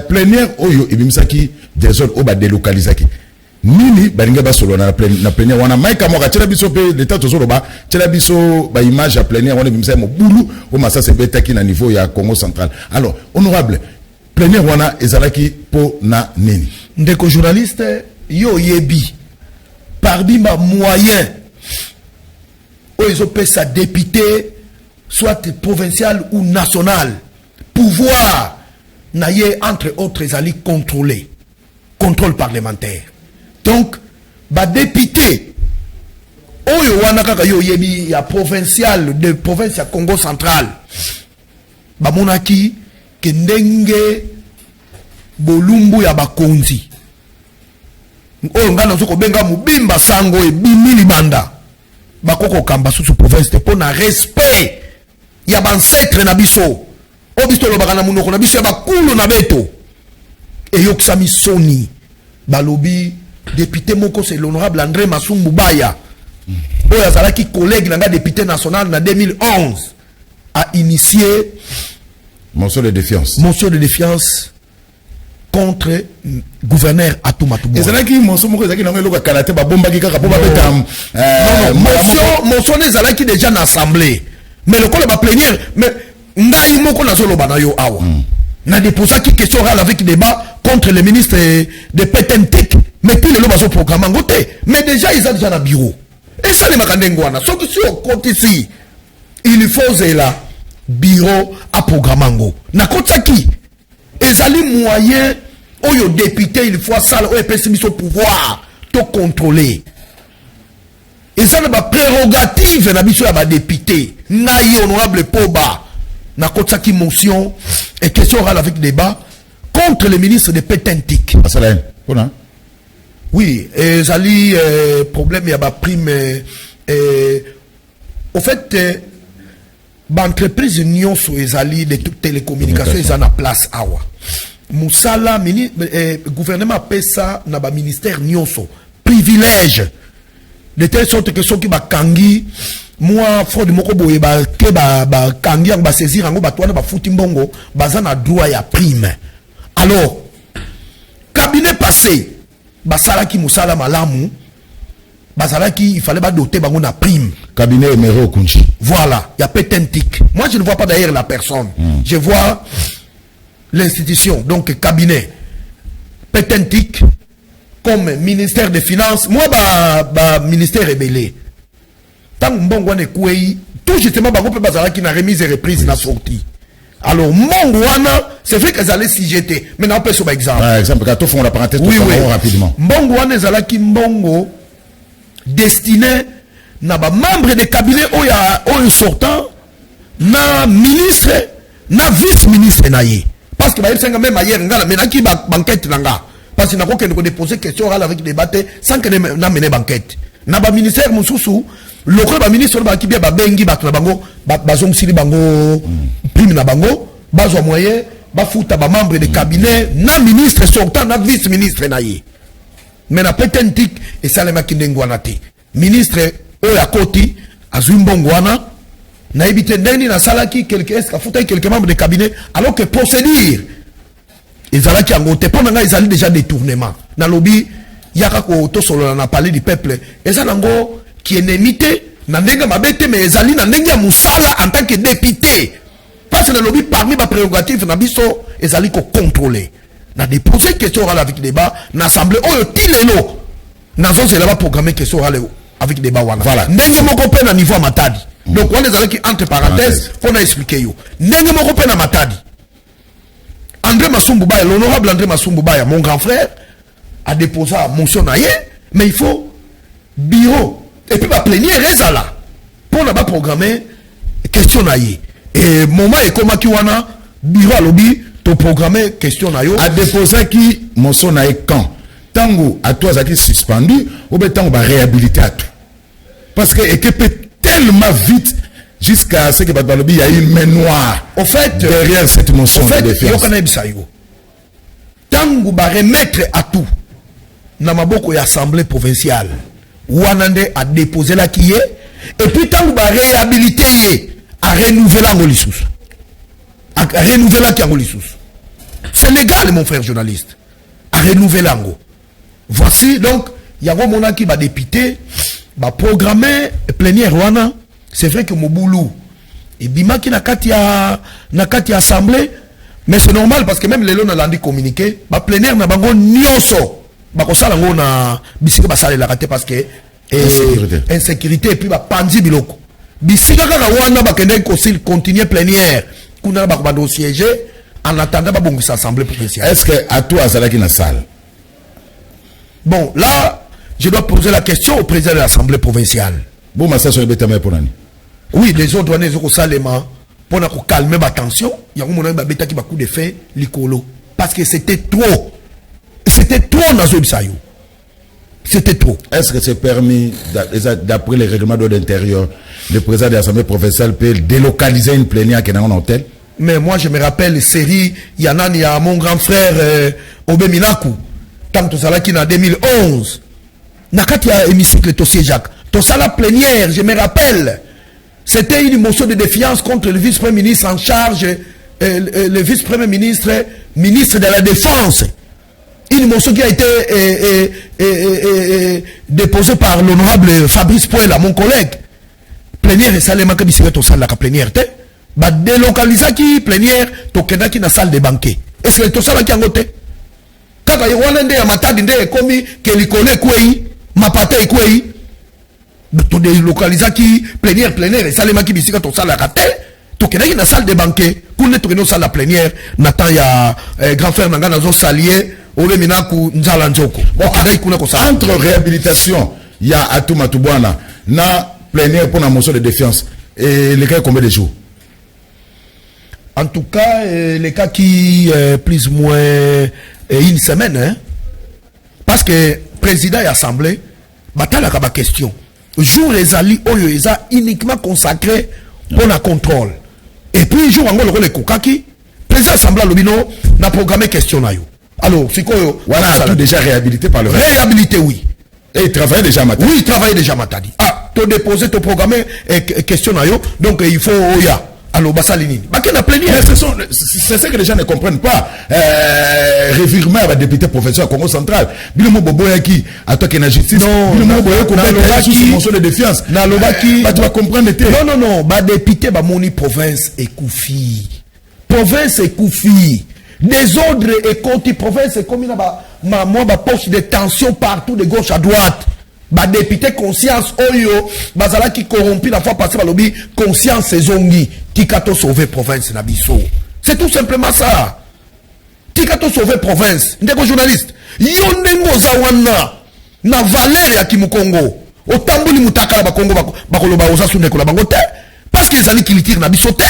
plénière oyo ebimisaki des autres oba délocalisaki. Nini balinga basolo na plénière wana maika moka tshela biso pe l'état tozolo ba tshela biso ba image à plénière wana bimisa mo bulu o masa se betaki na niveau ya Congo central. Alors honorable plénière wana ezalaki po na nini ndeko journaliste yo yebi parmi ma moyen o ezopé sa député soit provincial ou national pouvoir na ye entre autres ezali contrôle parlementaire. Donc, ba député, oyo wana kaka yo yebi ya provincial de province ya Congo central, ba monaki ke ndenge bolumbu ya bakonzi. Oyo ngana zoko benga mubimba sango e bimili banda. Bakoko kamba sous province te pona respect ya bancetre na biso. Obisto lo bakana munoko na biso ya bakulu na beto. Et yo ksami soni balobi député moko c'est l'honorable André Masumbu Baya. Oyo azalaki collègue nanga député national na 2011 a initié motion de défiance. Motion de défiance contre gouverneur Atumatubwa. Ezalaki motion moko ezalaki na ngelo ka karaté ba bomba ki kaka po ba betam. Motion ezalaki déjà na assemblée. Mais le col ba plénière mais ngai moko na solo bana yo awa. Na déposé qui question orale avec débat contre le ministre de Petentik. Mais puis les lois au programme en côté. Mais déjà ils ont déjà un bureau. Et ça les makandengwana. Sauf que si on compte ici, il faut là bureau à programme en go. Na côté qui? Et ça les moyens où les députés il faut ça où ils au pouvoir tout contrôler. Et ça les prérogative na biso ya ba député. Na honorable Poba. Na côté qui motion et question orale avec débat contre le ministre de Petentik. Oui, Zali, problème, il y a des primes. Au fait, l'entreprise Union sur Zali de toutes télécommunications, ils ont en place. Moussala, gouvernement appelle ça dans le ministère Nyonso. Privilège. De telle sorte que ceux qui va kangi, moi, faut de moko boye ba ke ba kangi ba saisir ngo ba toana ba futi mbongo, bazana droit ya prime. Alors, cabinet passé, basalaki musala malamu, basalaki il fallait pas doter bango na prime. Cabinet Emero Kunchi. Voilà, il y a Petentik. Moi je ne vois pas d'ailleurs la personne. Je vois l'institution, donc cabinet Petentik comme ministère des Finances. Moi ministère rebellé. Tant mbongo ne kouei, tout justement bango pe basalaki na remise et reprise na sortie. Alors, Mbongwana, c'est vrai qu'elles allaient s'y jeter. Maintenant, on peut sur exemple. Par exemple, quand on fait la parenthèse, oui, oui. Rapidement. Mbongwana, ils allaient qui Mbongo, destiné, na ba membre de cabinet, ou sortant, na ministre, na vice-ministre, na ye. Parce que, bah, même ailleurs, mais qui banquette, nanga. Parce que, n'a pas qu'on déposer question orale avec des débatteurs, sans que n'a mené banquette. Na ba ministère, moussoussou, le corps ministre ba kibia ba bengi ba na bango ba zong sili bango prime na bango ba zo moyen ba futa ba membre de cabinet na ministre sortant na vice ministre na ye mais na Petentik et salema kindengwana te ministre o ya koti azumbongwana na ebité ndeni na salaki quelque est futa quelques membres de cabinet alors que procédure ezalaki yango te pona nga ezali déjà détournement na lobby yaka ko to solo na parler du peuple ezanango qui est némité, n'andenga mabete mais ezali n'andenga musala en tant que député. Parce que le lobby parmi ma prérogative na biso ezali ko contrôler. Na déposer question orale avec débat, na assemblée oyo tilelo. Na zo c'est là-bas programmer question orale avec débat wana. Voilà. Ndenge moko pe na niveau matadi. Donc on ezali qui entre parenthèses, faut na expliquer yo. Ndenge moko pe na matadi. André Masumbu Baya, l'honorable André Masumbu Baya, mon grand frère, a déposé motion na ye. mais il faut bureau et puis la plénière est là pour ne pas programmer question naïe et moment et comme qui wana bureau à lobby to programmer question naïe a déposé qui mon son naïe quand tango à toi ça qui suspendu ou bien tango va réhabiliter à tout parce que équipe tellement vite jusqu'à ce que il y a une main noire au fait derrière cette motion de défiance. Tango va remettre à tout na maboko ya assemblée provinciale Wanande a déposé la qui est et puis tango va réhabiliter à renouveler l'angolissus à renouveler la qui angolissus c'est légal mon frère journaliste à renouveler l'ango voici donc il y a un moment qui va député va programmer plénière wana. C'est vrai que Moboulou et Bimaki na kati assemblée mais c'est normal parce que même les lois n'ont communiqué ba plénière na bango nyoso ba ko sala ngo na bisika ba sala la raté parce que insécurité et puis ba panzi biloko bisika ka wana ba kende ko s'il continuer plénière kuna ba ko siéger en attendant ba bongisa assemblée provinciale. Est-ce que à toi ça là qui na salle? Bon là je dois poser la question au président de l'assemblée provinciale. Bon massage sur le bétail pour nani. Oui, les autres douaniers ont salement pour calmer ma tension. Il y a un moment où qui va coup de fait l'icolo parce que c'était trop. C'était trop dans le saillot. C'était trop. Est-ce que c'est permis d'après les règlements d'ordre intérieur, le président de l'Assemblée provinciale peut délocaliser une plénière qui est dans un hôtel? Mais moi je me rappelle série il y a mon grand frère Obé Minaku tant que ça là qui en 2011. Nakati a hémicycle Tossier Jacques. Tout ça la plénière, je me rappelle. C'était une motion de défiance contre le vice-premier ministre en charge, le vice-premier ministre, ministre de la Défense. Une motion qui a été déposée par l'honorable Fabrice Poela, mon collègue. Plénière et salle manque de tout ça la plénière. Bah délocaliser qui plénière, tokena qui na salle de banquet. Est-ce que tout ça là qui a ngoté? Quand il y a un ya matadi nde komi que l'icole kwei, ma pate kwei. To délocaliser qui plénière et salle manque bisika tout ça la raté. Tokena qui na salle de banquet. Pour ne tourner salle la plénière, Nathan ya grand frère nanga nazo salier. Entre réhabilitation, il y a Atouma Toubouana, na plénière pour la motion de défiance. Et les cas, combien de jours? En tout cas, les cas qui plus ou moins une semaine. Hein? Parce que le président et l'Assemblée, bataille la question. Jour les alliés, ils ont uniquement consacré pour le contrôle. Et puis, jour où le Kokaki, le président de l'Assemblée, n'a programmé question. Alors, c'est quoi? Voilà, tout déjà réhabilité par le réhabilité, oui. Et il travaille déjà Matadi. Oui, il travaille déjà Matadi. Ah, tu déposé, tu programmé question à yo. Donc, il faut Oya. Alors, Bassalinini. Mais c'est ce que les gens ne comprennent pas. Revirement à la députée professeur Congo Central. Bilemo Boboyaki, à toi qui est la justice. Non, Bilemo Boboyaki, motion de défiance. Nalobaki. Tu vas comprendre. Non. Bah, député, bah, moni province et Koufi. Province et Koufi. Désordre et contre province et comme il y a ma poche de tension partout de gauche à droite. Bah député conscience oyo bazala qui corrompu la fois passée par lobby conscience zongi tikato sauver province na biso. C'est tout simplement ça. Tikato sauver province. Ndeko journaliste. Yo ndengo zawana na valeur ya Kimukongo. Otambuli mutakala ba Kongo bakoloba ozasu ndeko la bango te parce que ezali kilitire na biso te.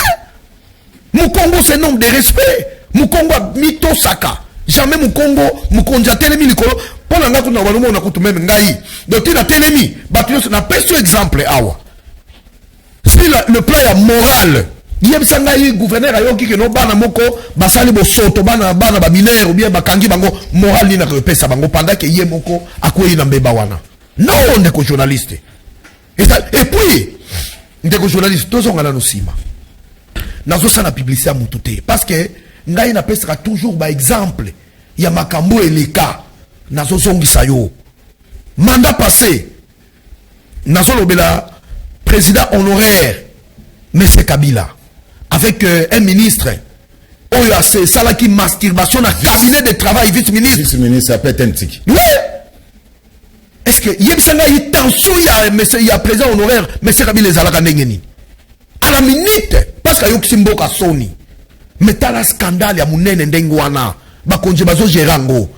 Mukongo c'est nom de respect. Mukongo mito saka jamais Mukongo mukonja telemi likolo pona ngatu na walumo na kutu meme ngai donc il a telemi batu na peso exemple awa si le plan ya moral yebisa ngai gouverneur ayoki ke no bana moko basali bo soto bana ba mineur ou bien bakangi bango moral ni na repesa bango pendant que ye moko akoyi na mbeba wana non ndeko journaliste et puis ndeko journaliste tozonga na nosima nazo sana publicité mutu te parce que ngai na pesera toujours ba exemple ya makambo eleka nazo zongisa yo mandat passé nazo lobela président honoraire monsieur Kabila avec un ministre oyo a salaki masturbation na cabinet de travail vice-ministre Apetentik. Oui. Est-ce que yebsanga yi tension ya président honoraire monsieur Kabila ezalaka ndengeni à la minute parce que yo kimboka soni mais t'as la scandale ya munene ndenge wana bakonje bazo gerango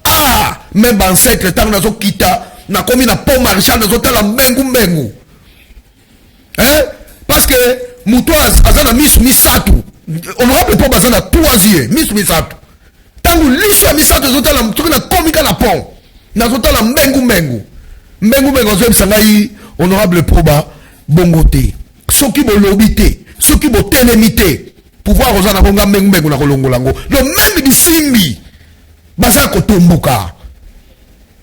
ah même dans siècle tant nazo kita na komi na pont Marshal nazotala mbengu hein parce que muto azana misu misatu honorable po bazana 3e misu misatu tangu liso misatu nazotala mtoki na komika na pont nazotala mbengu azobisa ngai honorable Poba bongo te soki bolobi te soki botelemi te pouvoir ozana bonga mbengu na kolongola ngo le même bisimbi baza kotomboka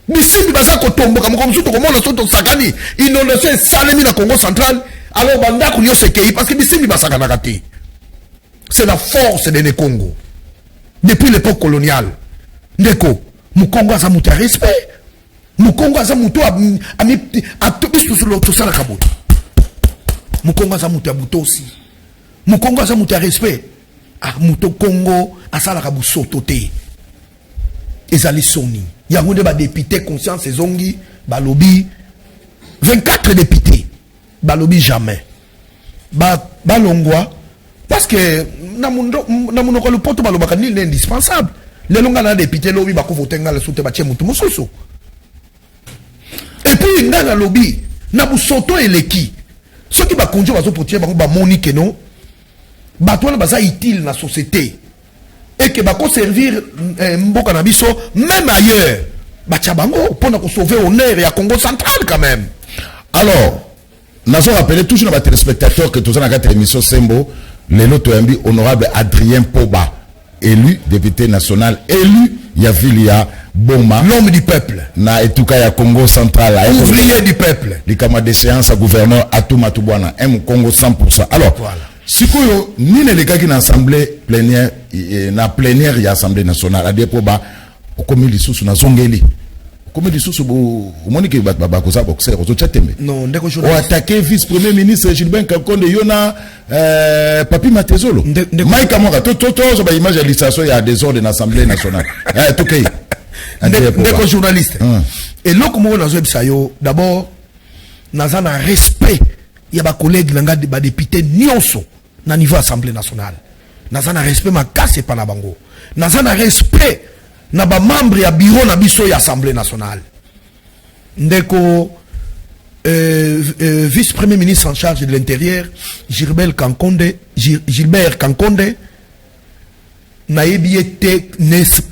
bisimbi baza kotomboka moko musu tokomona soto sakani inondation esalemi na Congo central alors bandako nyonso ekei parce que bisimbi basakanaka te. C'est la force de Congo depuis l'époque coloniale. Ndeko Mukongo aza mutu ya respect, Mukongo aza mutu atobisu sur l'autre sala kaboto, Mukongo aza mutu ya butosi, Mukongo aza mutu ya respect. Muto Congo asala kabu soto te ezali soni yango nde ba député conscience ezongi balobi 24 députés balobi jamais balongwa parce que na munoko le poto balobaka ni indispensable lelo nga na député lobi bako voter nga le soute ba tie mutu mosusu et puis nga na lobi na busoto eleki soki ba konjo bazo potier bango ba monique non bato na baza utile na société et que bako servir mboka na biso même ailleurs batia bango pour na sauver honneur ya Congo central quand même. Alors nous avons rappelé toujours nos téléspectateurs que tous en a émission Sembo les loto yambi honorable Adrien Poba élu député national élu Yavilia Boma l'homme du peuple na etuka ya Congo central ouvrier du peuple les camarades de séance à gouverneur Atuma Tubwana M Congo 100%. Alors voilà. Sikoyo nini lekaki na assemblée plénière na plénière ya assemblée nationale Adrien Poba okomi lisusu na zongeli okomi lisusu bo monique baba ko sa boxer ko chatembe non ndeko o attaquer vice premier ministre Gilbert Kakonde yona Papi Matezolo Mike Amora to so ba image ya l'illustration ya désordre na assemblée nationale tokei ndeko journaliste et loko mo na zo bisayo d'abord nazana respect ya ba collègue nanga ba député nyonso na niveau assemblée nationale nazana respect makase pa na bango nazana respect na ba membre ya bureau na biso ya assemblée nationale ndeko vice premier ministre en charge de l'intérieur Gilbert Kankonde na yebiete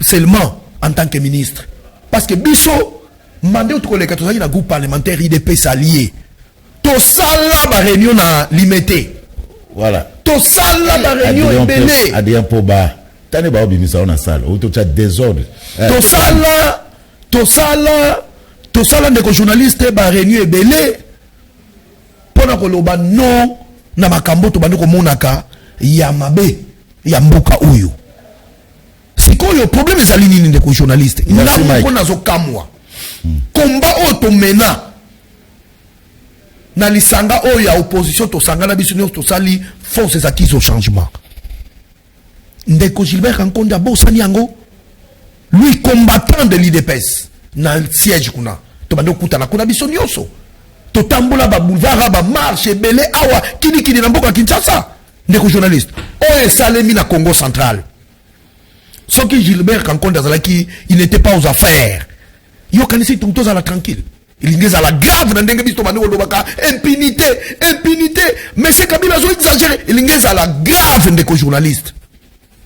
seulement en tant que ministre parce que biso mandé au collègue to na groupe parlementaire IDP s'allier to sala ba réunion na limité voilà to sala ba réunion belé Adrien Poba tane ba obimisa na salle ou to désordre to sala ndeko journaliste ba réunion belé pona koloba non na makambo to bandeko monaka ya mabe ya mboka uyu sikoyo problème ezali nini ndeko journaliste na pona zo kamwa combat auto mena na lisanga oyo ya opposition to sangana biso to sali forces acquises au changement ndeko Gilbert Kankonde abosani yango lui combattant de l'IDPS na siège kuna to bando kutana kuna biso nyonso to tambola ba boulevard ba marche belé awa kini na mboka Kinshasa ndeko journaliste oyo salemi na Congo central soki Gilbert Kankonde azalaki il n'était pas aux affaires yo kanisi tout à la tranquille il est à la grave dans ndenge biso bando lobaka impunité mais c'est Kabila zo exagéré il est à la grave ndeko journaliste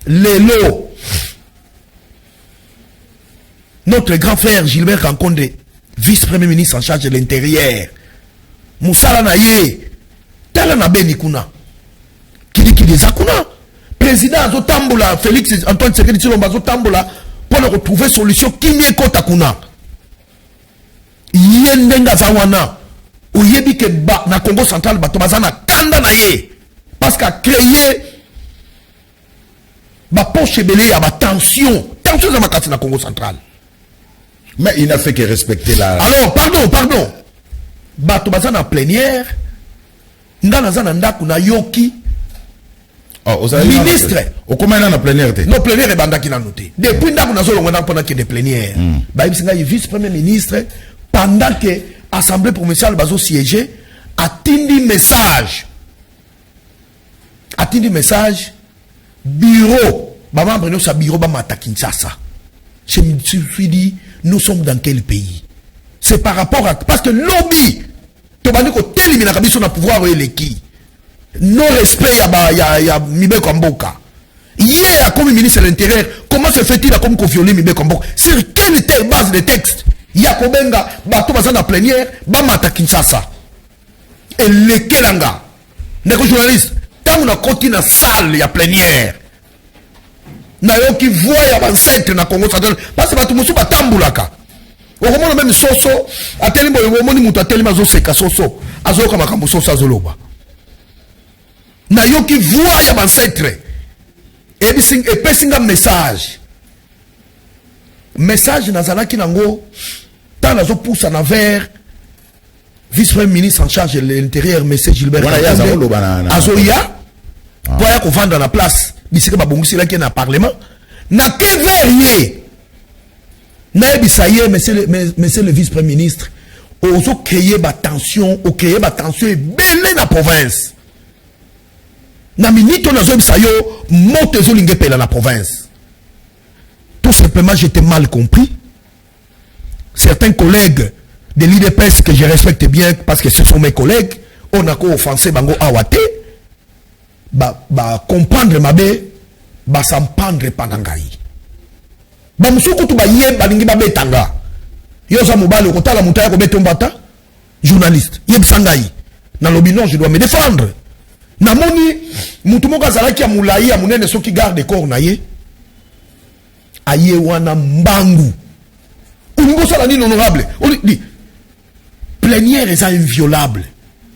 Lelo notre grand frère Gilbert Kankonde vice-premier ministre en charge de l'intérieur Moussala Naye tala na beni kuna kili zakuna président zo tambola Félix Antoine Tshisekedi Tshilombo zo tambola pour retrouver solution kimie kota kuna yendenga zawana oyebi ke ba na Congo central bato bazana kanda na ye parce qu'a créé ba poche belé ya ba tension dans ma carte na Congo central. Mais il n'a fait que respecter la... Alors, pardon. Bato bazana en plénière. Ndana zana ndaku na yoki. Oh, ministre. Au comment il a plénière? Non, plénière est bandaki na noté. Depuis ndaku na zolo ngana pendant que des plénières. Ba ibisinga vice premier ministre pendant que assemblée provinciale bazo siéger atindi message. Bureau. Ba membre no sa bureau ba mata Kinshasa. Je me suis dit, nous sommes dans quel pays? c'est par rapport à... Parce que lobby, tu vas dire que tel il na pouvoir qui non respect ya Mibe Kamboka. Hier, comme ministre de l'Intérieur, comment se fait-il comme violer Mibe Kamboka? Sur quelle base de texte? Yakobenga, bato bazana plénière, bamata Kinshasa. Et le Kelanga. N'est-ce journaliste? Tant on a continué na salle ya plénière. Na yo qui voit ya ancêtre na Congo central. Parce que bato musu batambulaka. Okomona même soso, ateli boyo omoni mutu ateli mazo seka soso. Azoka makambo soso azoloba. Na yo qui voit ya ancêtre. Et pesinga message. Message nazalaki nango tant nazo pousse en vers vice-premier ministre en charge de l'intérieur M. Gilbert Azoya pour ya ko vendre na place bisika ba bongisi la ki na parlement na que verrier na bisaye monsieur le vice-premier ministre ozo créer ba tension et belé na province na minute on azo bisayo moto zo linge pela na province. Tout simplement, j'étais mal compris. Certains collègues de l'IDPS que je respecte bien parce que ce sont mes collègues, on a offensé Bango Awate, comprendre ma bé, s'en prendre panangaï. Moussoukou tu yé balingi ba betanga. Yosa mobile kota la moutaya ko betombata journaliste. Yeb sangaï. Na lobi non, je dois me défendre. Na moni mutumoka zalaki ya moulayi ya munene soki garde corps na ye. Aye wana mbangu. Ulingo sala ni honorable. Plénière est inviolable.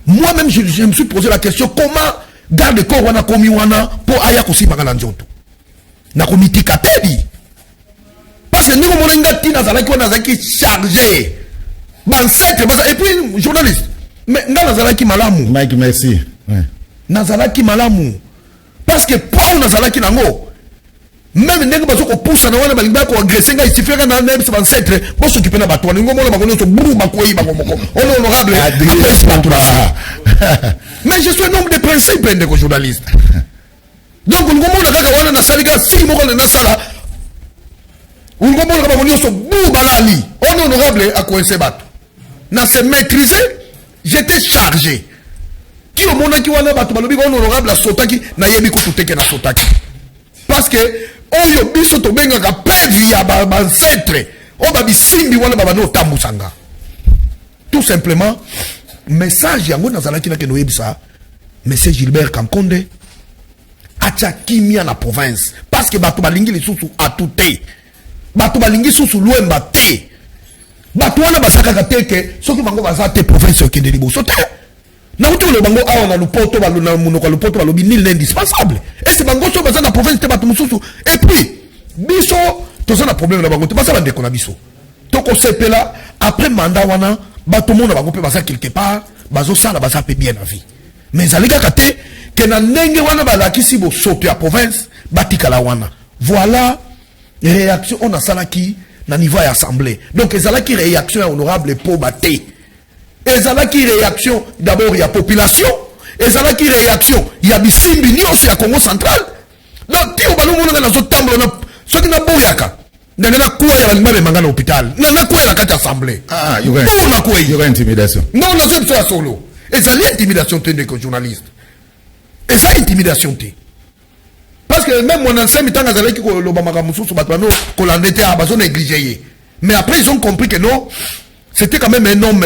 Moi-même, je me suis posé la question comment garde corps wana komi wana pour aya kosi magana njoto. Na komiti katedi. Parce que nous mon ngati na zalaki wana zaki chargé. Bansete et puis journaliste. Mais ngana zalaki malamu. Mike merci. Ouais. Nazalaki malamu. Parce que pas nazalaki nango. Même ndenge bazo ko poussa na wana balinga ko agresser nga isifika na nebe sa ancêtre bo s'occuper na bato ngo mona bakono so buru bakoyi bakomoko honorable mais je suis un homme de principe ndeko journaliste donc ngo mona kaka wana na salika si moko na sala ngo mona bakono so buru balali honorable akoense bato na se maîtriser j'étais chargé qui au mona ki wana bato balobi honorable sotaki na yebi ko tuteke na sotaki parce que oyo biso to benga ka pevi ya ba ancêtre o ba bisimbi wana baba no tambusanga tout simplement message yango nazalaki na ke no yebisa monsieur Gilbert Kankonde acha kimia na province parce que bato balingi lisusu atute bato balingi susu luemba te bato wana basaka te ke soki bango bazate province o kende liboso te na uti le bango awa na lupoto ba na munoko lupoto ba lobi nil indispensable et c'est bango so baza na province te bato mususu et puis biso toza na problème na bango te baza bande ko na biso to ko sepela après mandat wana bato mona bango pe baza quelque part bazo sala baza pe bien na vie mais alika kate que na ndenge wana balakisi bo soto ya province batikala wana voilà réaction on a salaki na niveau ya assemblée donc ezalaki réaction honorable pour baté. Ezalaki réaction d'abord il y a population, ezalaki réaction il y a bisimbi nyonso ya Congo central. Donc ti obalo mona na zotambo na soki na boyaka. Ndana kwa ya ngame mangana hôpital. Na kwa la kati assemblée. Ah, il y aura intimidation. Non, non, c'est ça solo. Ezali intimidation tende ko journaliste. Ezali intimidation te. Parce que même mon ancien mitant azalaki ko lo bamaka mususu batano ko landete a bazo négligé. Mais après ils ont compris que non, c'était quand même un homme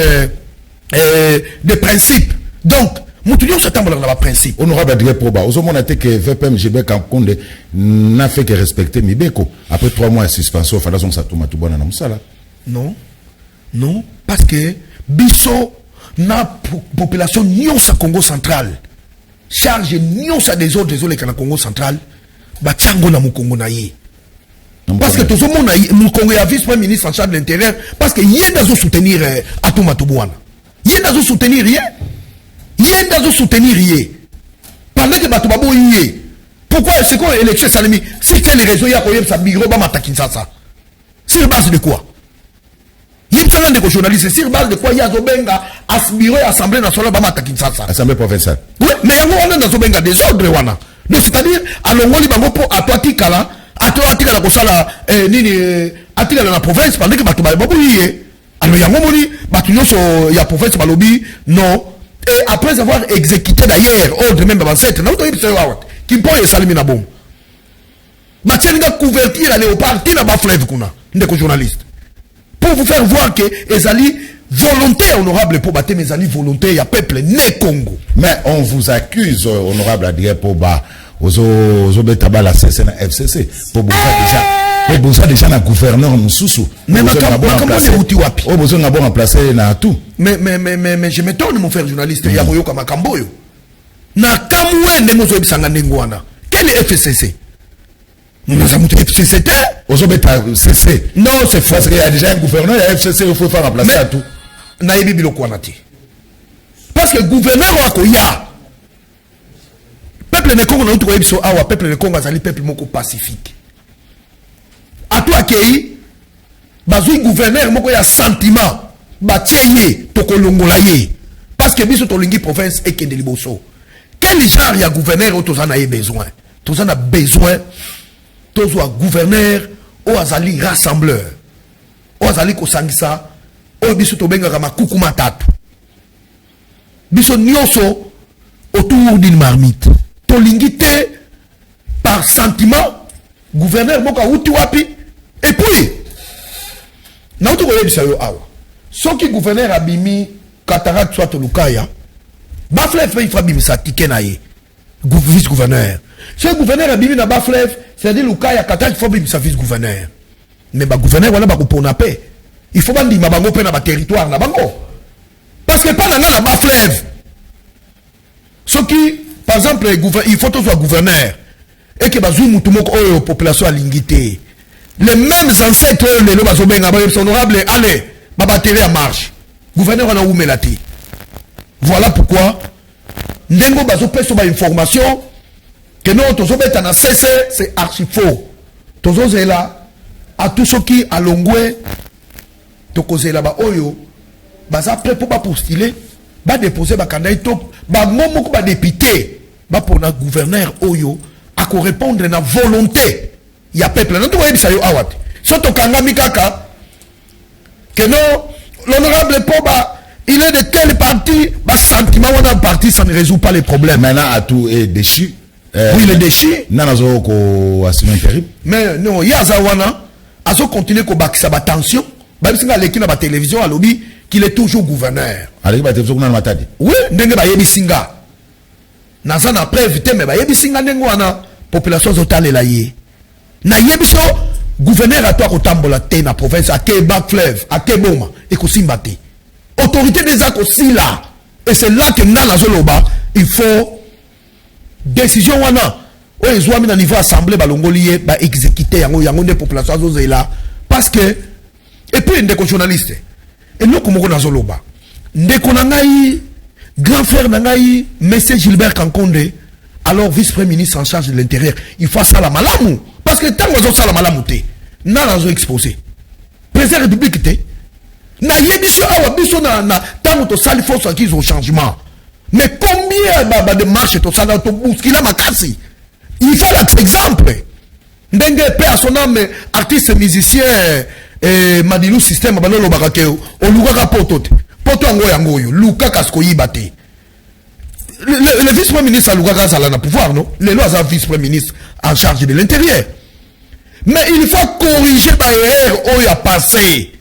de principe. Donc, Moutounion s'attend à la principe. Honorable Adrien Proba, aux hommes que VPM Gilbert Kankonde n'a fait que respecter Mibeko. Après 3 mois de suspension, il fallait que ça tombe à tout bon dans ça. Non, non, parce que Bisso n'a population nion sa Congo central. Charge nion sa des autres désolé que na Congo central. Ba tiango na Mukongo na ye. Parce que tout le monde a Mukongo a vice-premier ministre en charge de l'intérieur parce que yé d'azo soutenir Atuma Toubouana. Il y a des soutenir rien. Il y a des soutenir rien. Pendant que Batubabo y est. Pourquoi c'est quoi l'élection Salami? Si quelle raison il y a pour sa bureau Bamatakinsasa? Sur base de quoi? Il y a des journalistes. Sur base de quoi il y a Zobenga à ce bureau Assemblée nationale Bamatakinsasa? Assemblée provinciale. Oui, mais il y a Zobenga des ordres. C'est-à-dire, à l'ongoli Bango pour à toi Tikala, à toi Tikala Kosala, Nini, à Tikala la province, pendant que Batubabo y est. Alors il y a un moment il y a prophète Balobi non. Et après avoir exécuté d'ailleurs ordre même ancêtre, non qui peut y saluer na bombe. Mathieu n'a couvertir à léopard qui n'a pas fleuve kuna, ndeko journaliste. Pour vous faire voir que Ezali volonté honorable pour battre mes amis volonté il y a peuple né Congo. Mais on vous accuse honorable à dire pour ba ozo betaba la CCN FCC pour vous déjà na gouverneur Moussoussou. Mais comment c'est outil wapi? Oh besoin d'abord remplacer na tout. Mais je m'étonne mon frère journaliste ya boyo kama kamboyo. Na kamwe ndemozo ebisanga ndengwana. Quel est FCC? Nous avons FCC. CC. Non, c'est faux. Parce qu'il y a déjà un gouverneur, il y a FCC, il faut faire remplacer à tout. Naïbi Biloko Anati. Parce que le gouverneur Wakoya, peuple de Congo, nous avons peuple de Congo, c'est peuple moko pacifique. À toi qui bazoui gouverneur moko ya sentiment, batieye, tokolongolaye. Parce que biso tolingi province et kende liboso. Quel genre ya gouverneur ou tozana ye besoin? Tozana besoin. Tozo a gouverneur ou azali rassembleur ou azali kosangisa ou biso tobenga kama kukuma tatu biso nyonso autour d'une marmite tolingité par sentiment gouverneur moka uti wapi et puis na uti koyebisa yo awa soki gouverneur abimi cataracte soit lukaya baflef il fa bimisa tike na ye vice gouverneur si le gouverneur abimi na baflef c'est-à-dire le ya kata il faut bien sa vice gouverneur mais ba gouverneur voilà ba pour na paix il faut pas dire ma bango pe na ba territoire na bango parce que pas dans la bas fleuve ce qui par exemple il faut que soit gouverneur et que bazou mutumoko oyo population a lingité les mêmes ancêtres les lo bazo benga ba honorable allez ba batterie à marche gouverneur on a oumelati voilà pourquoi ndengo bazo peso ba information que non, tous na CC, c'est archi faux. Tous là, à tous ceux qui à Longwe, tous là bas oyo, baza prêt pour postuler, ba déposer ba candidat, ba momo ba député, ba pour na gouverneur oyo, à correspondre na volonté. Il y a peuple. Non, tu vois ça yo awat. Soto kangami kaka, que non, l'honorable Poba, il est de tel parti, ba sentiment on a parti, ça ne résout pas les problèmes. Maintenant, à tout est déchu. Oui, il est déchu. Mais non, il y a Zawana. À ce continuer qu'on bâtit sa tension. Même si on a l'équipe à la télévision, à lobby, qu'il est toujours gouverneur. Oui, n'est pas Yebisinga. Naza na preuve, mais ba Yebisinga n'engwana. Population zotale la ye. Na Yebiso, gouverneur à toi au Tambola, te na province, à Québec fleuve, à Keboma, et qu'au Simbate. Autorité des actes aussi là. Et c'est là que dans la Zoloba, il faut. Décision wana o ezwami na niveau assemblée balongoli ba exécuter yango des populations zozela parce que et puis ndeko journaliste et nous comme na zoloba ndeko na ngai grand frère na ngai monsieur Gilbert Kankonde alors vice-premier ministre en charge de l'intérieur il faut ça la malamu parce que tant que ça la malamu te na zo exposé président de la République te na yebiso awa biso na tant que ça il faut ça qu'ils ont changement. Mais combien de marches tout ça dans ton bousquila makasi? Il faut l'être exemple. Ndenge père son âme artiste musicien Madilou système balolo barakeo o luka poto ango yango yo luka kasko yibate. Le vice-premier ministre luka sala na pouvoir non? Le lois a vice-premier ministre en charge de l'intérieur. Mais il faut corriger ba erreur o ya passé.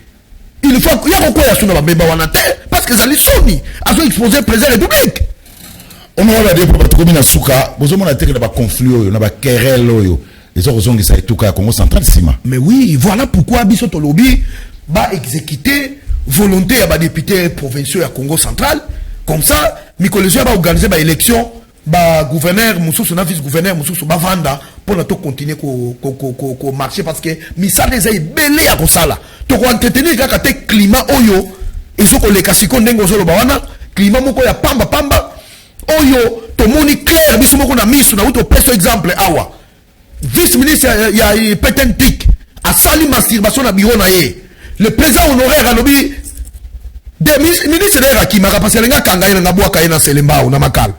Il faut qu'il y a quoi sur la beba wanate parce que ça les soni a sont exposé président de la République. On va dire pour tout na souka, besoin na terre na ba conflit na ba querelle yo. Les autres ont ça tout cas Congo central sima. Mais oui, voilà pourquoi biso to lobby ba exécuter volonté à ba député provinciaux à Congo central comme ça Mikolesio ba organiser ba élection ba gouverneur mususu na vice gouverneur mususu ba vanda pour na to continuer ko marcher parce que misa les a belé à kosala to ko entretenir kaka te climat oyo ezoko le kasiko ndengo zolo ba wana climat moko ya pamba oyo to moni clair biso moko na misu na uto peso exemple awa vice ministre ya petentik a sali masturbation na bureau na ye le président honoraire a lobby de ministre de Raki maka parce que nga kanga ina ngabwa ka ina selemba na makal.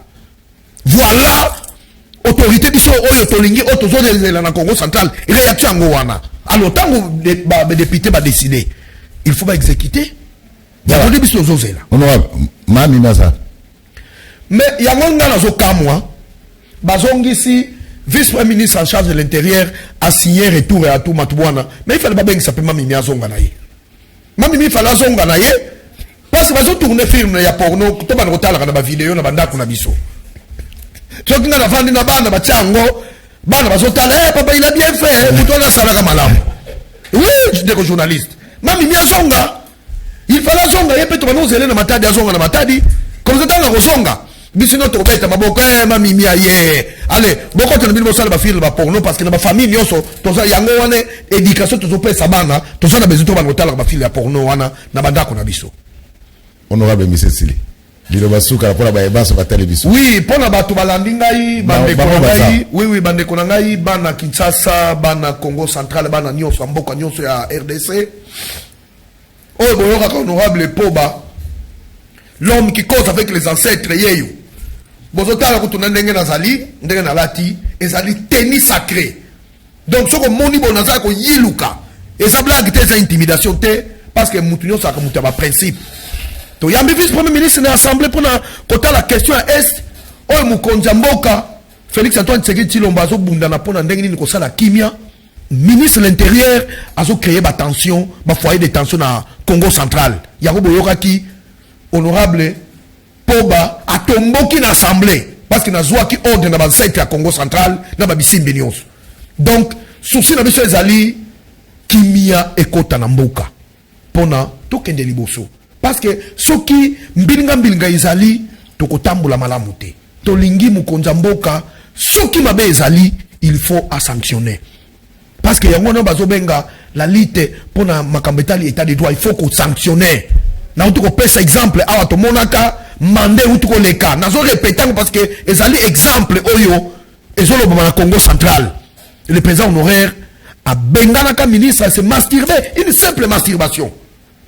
Voilà autorité biso oyo tolingi autozozela na Congo central réaction ngo wana alors tant que les députés va décider il faut pas exécuter Ya ko biso zozela. Honorable, mami maza. Mais yango ngana zo kamwa bazongisi vice-premier ministre en charge de l'intérieur a signé retour à tout matubwana. Mais il fallait pas bien que ça peut mami zonga na ye. Mami mi fallait zonga na ye parce que bazo tourner film ya porno to ba rotala na ba vidéo na banda kuna biso. Tu vois na vandi na bana ba tsango bana bazo tala papa il a bien fait muto na sala malamu. Oui, je dis journaliste. Mami mi zonga il fallait zonga ye peto bano zele na matadi zonga na matadi comme ça tanga zonga. Bisino to beta maboko mami mi aye. Allez, beaucoup de gens qui ont fait des porno parce que dans ma famille, ils ont une éducation, ils ont fait ça, ils ont besoin de faire des porno, Honorable M. Sili. Oui, pour la batu balandingai, bande konangai, oui, bande konangai, bana Kinshasa, bana Congo central, bana nyonso, mboka nyonso ya RDC. Oh, boyoka honorable Poba, l'homme qui cause avec les ancêtres, yeyo. Bozotala kutuna ndenge nazali ndenge nalati ezali tennis sacré donc soko moni bonaza ko yiluka eza blague te eza intimidation te parce que mutu nyonso akamuta ba principe to yambi vice premier ministre na assemblée pour na kota la question à est oyo mukonza mboka Félix Antoine Tshisekedi Tshilombo azobunda na pona ndenge nini kosala kimia ministre de l'intérieur azo créer ba tension ba foyer de tension na Congo central yango boyokaki honorable Poba a tomboki na assemblée parce que na zouaki ordre na basete ya Congo central na babisimbi nyonso. Donc souci na biso ezali kimia ekota na mboka pona tokende liboso parce que soki mbilinga ezali tokotambola malamu te tolingi mukonza mboka soki mabe ezali il faut à sanctionner parce que yango na bazobenga la lutte pona makambo etali état de droit il faut qu'on sanctionner na utu ko pesa exemple awa to monaka mandé utu ko leka nazo répéter parce que ezali exemple oyo ezolo na Congo central le président honoraire a benganaka ministre se masturber une simple masturbation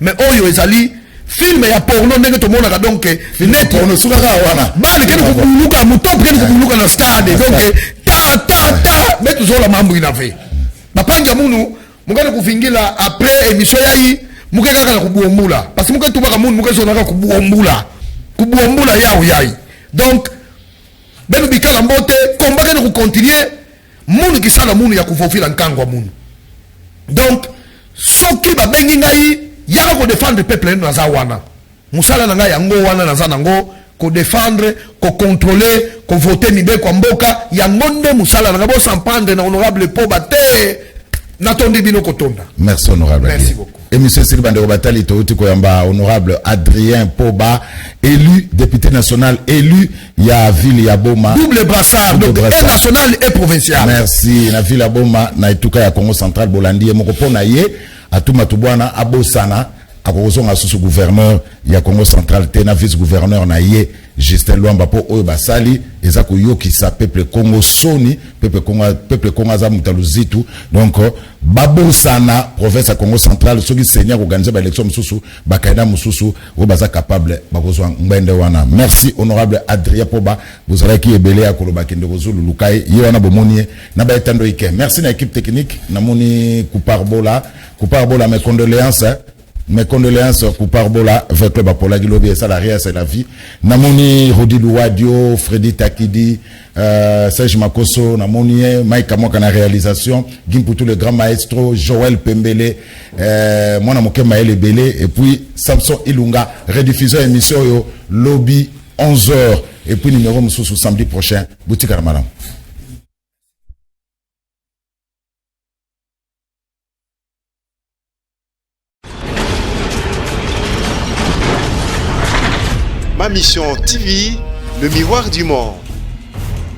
mais oyo ezali film ya porno ndenge to monaka donc net porno sukaka wana bali kene ko buluka mutop kene ko buluka na stade donc ta mais toujours la mambo inave bapanga munu mungana kuvingila après émission yayi mukeka kala kubuombula parce que mukeka tubaka munu mukeka zonaka kubuombula yao yayi donc beno bikala mbote combat kene ko continuer munu kisala munu ya kufofila nkangwa munu donc soki babengi ngai yaka ko défendre peuple na za wana musala na ngai yango wana na za nango ko défendre ko contrôler ko voter mibe kwa mboka yango nde musala na ngabo sampande na honorable Poba te natondi bino kotonda. Merci honorable. Merci beaucoup. Et monsieur Silbande Obatali Touti Koyamba, honorable Adrien Poba, élu député national, élu ya ville ya Boma. Double brassard, donc et national et provincial. Merci. Na ville ya Boma, na ituka ya Congo central Bolandi, mokopo na ye, atuma tubwana, abosana, akozonga sous gouverneur ya Congo central, tena vice-gouverneur na ye, Justin Luamba po oyo basali, ezako yoki sa peuple Congo soni, peuple Congo za mutaluzitu, donc babosana province ya Congo central, soki seigneur organiser ba élection mususu, bakaida mususu, o baza capable bakozwa ngende wana. Merci honorable Adrien Poba, vous aurez qui ebele ya koloba kende kozulu lukai, ye wana bomoni na ba etando ike. Merci na équipe technique, na moni Couparbola mes condoléances Couparbola avec le Bapola Gilobi et salarié c'est la vie. Namoni Rodi Louadio, Freddy Takidi, Serge Makoso, Namoni Mike Amoka na réalisation, Gimputu le grand maestro, Joël Pembele, Mona Moke Maël Belé et puis Samson Ilunga, rediffuseur émission yo Lobby 11h et puis numéro Moussou samedi prochain, Boutique Armalam. Ma mission TV, le miroir du monde.